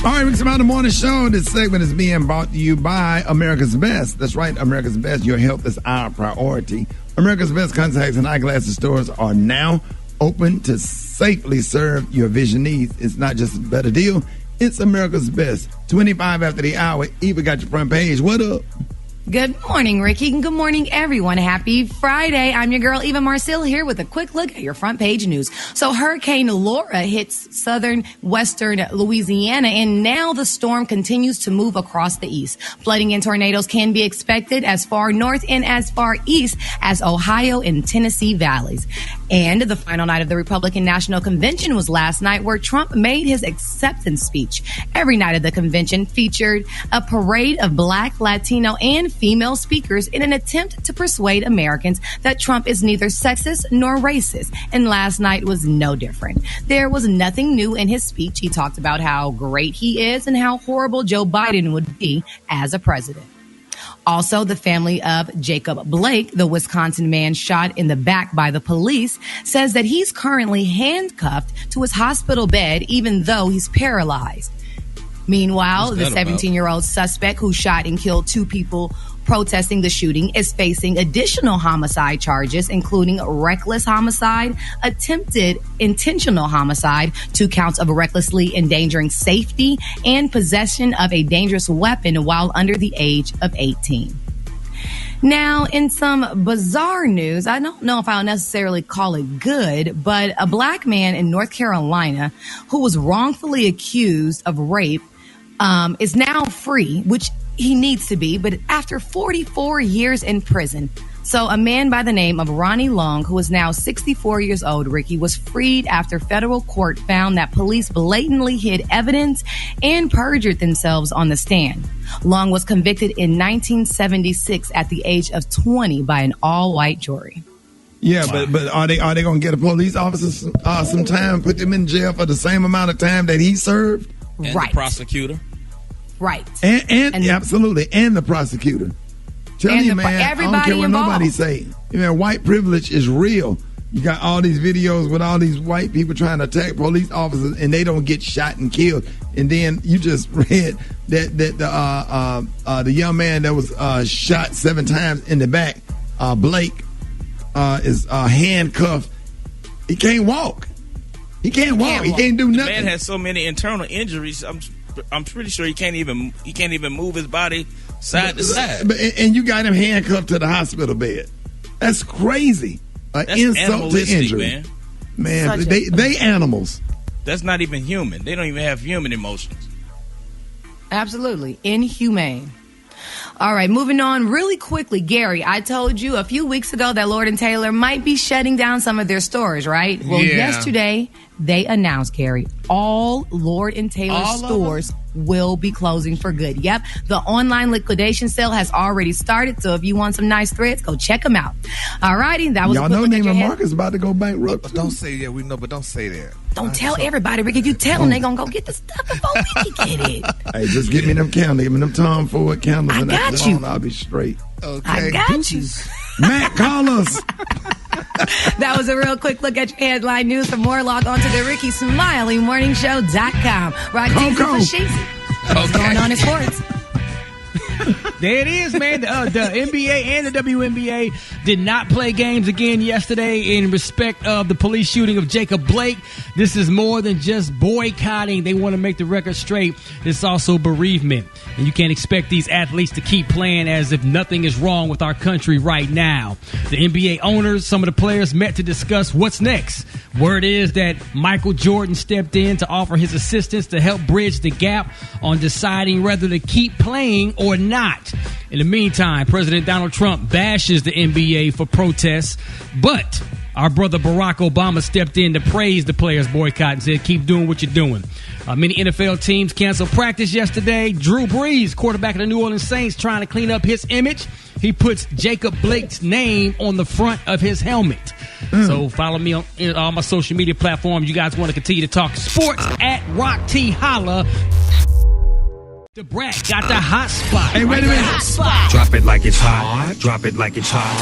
All right, Rickey Smiley Morning Show. This segment is being brought to you by America's Best. That's right, America's Best. Your health is our priority. America's Best contacts and eyeglasses stores are now open to safely serve your vision needs. It's not just a better deal. It's America's Best. 25 after the hour. Eva got your front page. What up? Good morning, Ricky, and good morning, everyone. Happy Friday. I'm your girl, Eva Marcille, here with a quick look at your front page news. So Hurricane Laura hits southern western Louisiana, and now the storm continues to move across the east. Flooding and tornadoes can be expected as far north and as far east as Ohio and Tennessee valleys. And the final night of the Republican National Convention was last night, where Trump made his acceptance speech. Every night of the convention featured a parade of Black, Latino, and female speakers in an attempt to persuade Americans that Trump is neither sexist nor racist. And last night was no different. There was nothing new in his speech. He talked about how great he is and how horrible Joe Biden would be as a president. Also, the family of Jacob Blake, the Wisconsin man shot in the back by the police, says that he's currently handcuffed to his hospital bed, even though he's paralyzed. Meanwhile, the 17-year-old suspect who shot and killed two people protesting the shooting is facing additional homicide charges, including reckless homicide, attempted intentional homicide, 2 counts of recklessly endangering safety, and possession of a dangerous weapon while under the age of 18. Now, in some bizarre news, I don't know if I'll necessarily call it good, but a black man in North Carolina who was wrongfully accused of rape is now free, which he needs to be, but after 44 years in prison. So a man by the name of Ronnie Long, who is now 64 years old, Ricky, was freed after federal court found that police blatantly hid evidence and perjured themselves on the stand. Long was convicted in 1976 at the age of 20 by an all-white jury. Yeah, but are they going to get a police officer some time, put them in jail for the same amount of time that he served? And right. The prosecutor. Right. And absolutely. And the prosecutor. Tell you, man, I don't care what nobody say. You know, white privilege is real. You got all these videos with all these white people trying to attack police officers, and they don't get shot and killed. And then you just read that the young man that was shot 7 times in the back, Blake, is handcuffed. He can't walk. He can't walk. He can't do nothing. The man has so many internal injuries. I'm pretty sure he can't even move his body side to side. And you got him handcuffed to the hospital bed. That's crazy. That's insult to injury, man. They animals. That's not even human. They don't even have human emotions. Absolutely inhumane. All right, moving on really quickly. Gary, I told you a few weeks ago that Lord & Taylor might be shutting down some of their stores, right? Well, yesterday they announced, Gary, all Lord & Taylor stores will be closing for good. Yep, the online liquidation sale has already started, so if you want some nice threads, go check them out. All righty, that was y'all know Neiman Marcus about to go bankrupt. But don't say that. We know, but don't say that. Don't tell everybody, Rick. If you tell them, they gonna go get the stuff before we can get it. Hey, just get me them candles. Give me them Tom Ford candles. I and got you. I'll be straight. Okay. I got you. Matt, call us. That was a real quick look at your headline news. For more, log on to the Rickey Smiley Morning Show.com. Right, for Sheezy. What's going on in sports? There it is, man. The NBA and the WNBA did not play games again yesterday in respect of the police shooting of Jacob Blake. This is more than just boycotting. They want to make the record straight. It's also bereavement. And you can't expect these athletes to keep playing as if nothing is wrong with our country right now. The NBA owners, some of the players met to discuss what's next. Word is that Michael Jordan stepped in to offer his assistance to help bridge the gap on deciding whether to keep playing or not. In the meantime, President Donald Trump bashes the NBA for protests, but our brother Barack Obama stepped in to praise the players' boycott and said, keep doing what you're doing. Many NFL teams canceled practice yesterday. Drew Brees, quarterback of the New Orleans Saints, trying to clean up his image. He puts Jacob Blake's name on the front of his helmet. So follow me on all my social media platforms. You guys want to continue to talk sports at Rock T Holla. The Brat got the hot spot. Hey, wait a minute. Hot spot. Drop it like it's hot. Drop it like it's hot.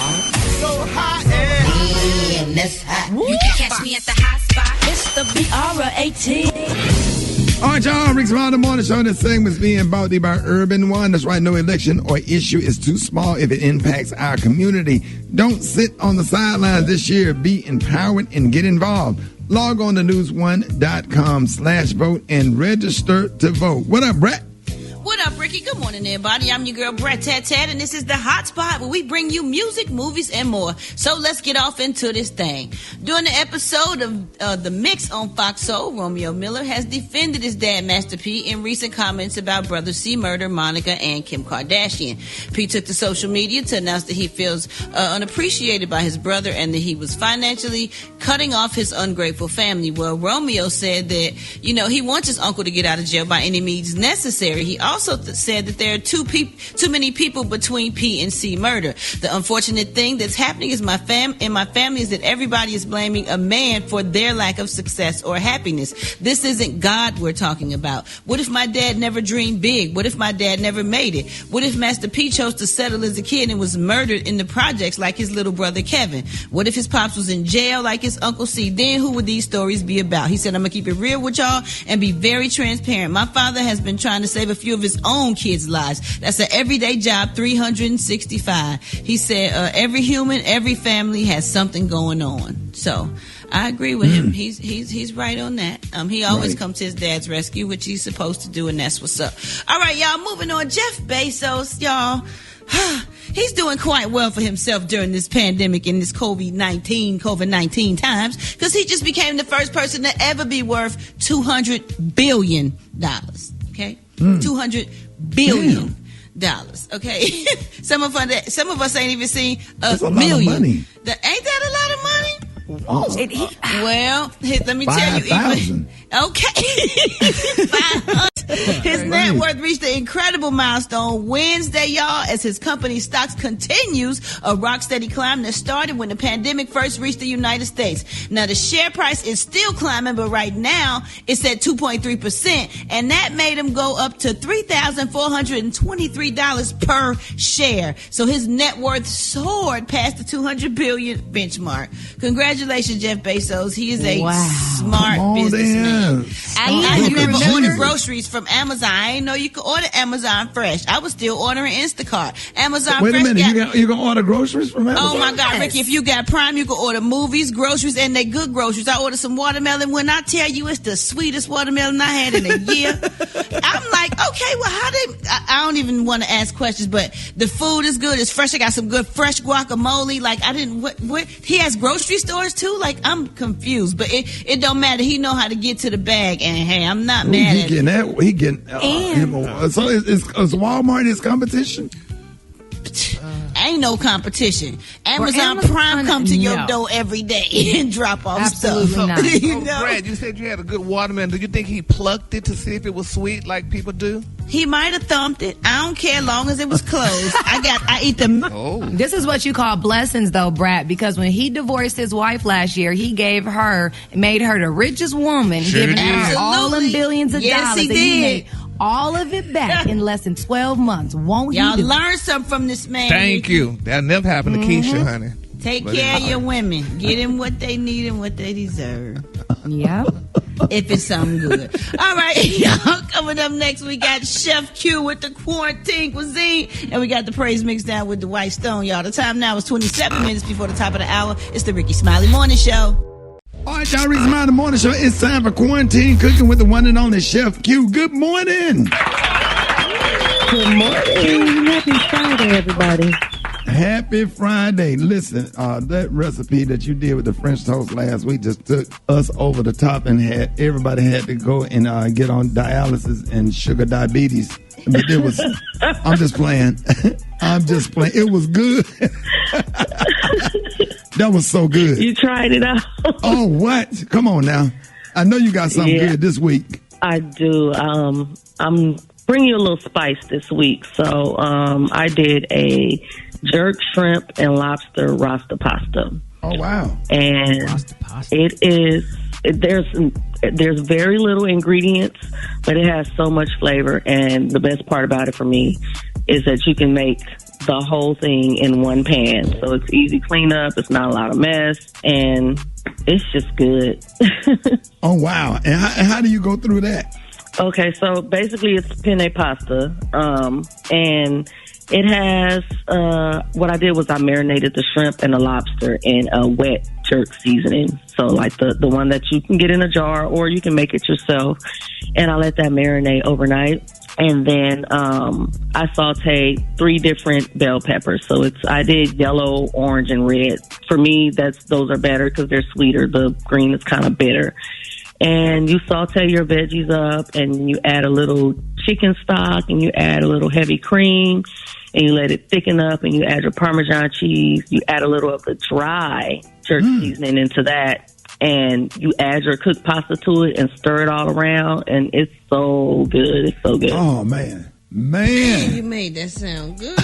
So hot and that's hot. You can catch me at the hot spot. It's the BR18. All right, y'all. Rickey Smiley Morning Show. This segment's being brought to you by Urban One. That's right. No election or issue is too small if it impacts our community. Don't sit on the sidelines this year. Be empowered and get involved. Log on to newsone.com/vote and register to vote. What up, Brett? What up, Ricky? Good morning, everybody. I'm your girl, Brett Tat, and this is the Hot Spot, where we bring you music, movies, and more. So let's get off into this thing. During the episode of The Mix on Fox Soul, Romeo Miller has defended his dad, Master P, in recent comments about Brother C Murder, Monica, and Kim Kardashian. P took to social media to announce that he feels unappreciated by his brother and that he was financially cutting off his ungrateful family. Well, Romeo said that, he wants his uncle to get out of jail by any means necessary. He also said that there are too many people between P and C murder. The unfortunate thing that's happening is my family is that everybody is blaming a man for their lack of success or happiness. This isn't God we're talking about. What if my dad never dreamed big? What if my dad never made it? What if Master P chose to settle as a kid and was murdered in the projects like his little brother Kevin? What if his pops was in jail like his Uncle C? Then who would these stories be about? He said, I'm going to keep it real with y'all and be very transparent. My father has been trying to save a few of his own kids' lives. That's an everyday job, 365. He said, every human, every family has something going on. So I agree with him. He's right on that. He always comes to his dad's rescue, which he's supposed to do, and that's what's up. All right, y'all, moving on. Jeff Bezos, y'all. He's doing quite well for himself during this pandemic and this COVID-19 times, because he just became the first person to ever be worth $200 billion. Okay? $200 billion. Okay? Some of us ain't even seen a million. Lot of money. Ain't that a lot of money? Oh. Well, let me tell you. 5,000. Okay. 500. His net worth reached an incredible milestone Wednesday, y'all, as his company stocks continues a rock-steady climb that started when the pandemic first reached the United States. Now, the share price is still climbing, but right now it's at 2.3%, and that made him go up to $3,423 per share. So his net worth soared past the $200 billion benchmark. Congratulations, Jeff Bezos. He is a smart businessman. I remember ordering groceries from Amazon. I didn't know you could order Amazon Fresh. I was still ordering Instacart. Amazon Fresh. Wait a minute, you gonna order groceries from Amazon? Oh my God, Ricky! If you got Prime, you can order movies, groceries, and they good groceries. I ordered some watermelon. When I tell you, it's the sweetest watermelon I had in a year. I'm like, okay, well, I don't even want to ask questions, but the food is good. It's fresh. I got some good fresh guacamole. Like what he has grocery stores too. Like I'm confused, but it don't matter. He know how to get to the bag, and hey, I'm not mad at him. So is Walmart his competition? Ain't no competition. Amazon Prime come to your door every day and drop off stuff. Brad, you said you had a good watermelon. Do you think he plucked it to see if it was sweet like people do? He might have thumped it. I don't care, long as it was closed. I eat them. This is what you call blessings, though, Brad, because when he divorced his wife last year, he made her the richest woman, giving her all them billions of dollars. He did. Made all of it back in less than 12 months. Won't y'all he learn something from this man? Thank you. That never happened to Keisha, honey. Take care of your women. Get them what they need and what they deserve. Yep. if it's something good. All right, y'all. Coming up next, we got Chef Q with the quarantine cuisine, and we got the praise mix down with the White Stone, y'all. The time now is 27 minutes before the top of the hour. It's the Rickey Smiley Morning Show. All right, y'all, Rickey Smiley Morning Show. It's time for quarantine cooking with the one and only Chef Q. Good morning. Good morning. Happy Friday, everybody. Happy Friday. Listen, that recipe that you did with the French toast last week just took us over the top and everybody had to go and get on dialysis and sugar diabetes. But it was, I'm just playing. I'm just playing. It was good. That was so good. You tried it out. Oh, what? Come on now. I know you got something good this week. I do. I'm bringing you a little spice this week. So I did a jerk shrimp and lobster rasta pasta. Oh, wow. And it is, there's very little ingredients, but it has so much flavor. And the best part about it for me is that you can make the whole thing in one pan. So it's easy cleanup. It's not a lot of mess. And it's just good. Oh, wow. And how do you go through that? Okay, so basically it's penne pasta. And it has, what I did was I marinated the shrimp and the lobster in a wet jerk seasoning. So like the one that you can get in a jar or you can make it yourself. And I let that marinate overnight. And then I sauteed 3 different bell peppers. So I did yellow, orange, and red. For me, those are better because they're sweeter. The green is kind of bitter. And you saute your veggies up, and you add a little chicken stock, and you add a little heavy cream, and you let it thicken up, and you add your Parmesan cheese. You add a little of the dry jerk seasoning into that, and you add your cooked pasta to it and stir it all around, and it's so good. It's so good. Oh, man. You made that sound good.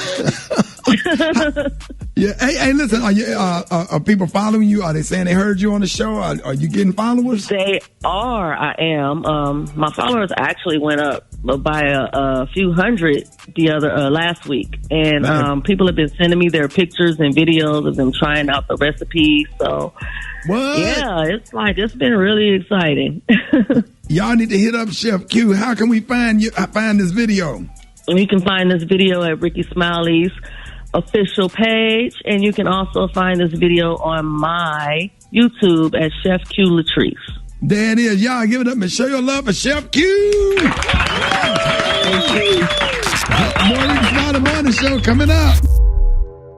Yeah. Hey, listen, are people following you? Are they saying they heard you on the show? Are you getting followers? They are. I am. My followers actually went up by a few hundred last week. And people have been sending me their pictures and videos of them trying out the recipes. So, yeah, it's been really exciting. Y'all need to hit up Chef Q. How can we find this video? You can find this video at Rickey Smiley's official page, and you can also find this video on my YouTube at Chef Q Latrice. There it is. Y'all give it up and show your love for Chef Q. Thank you. Morning Show coming up.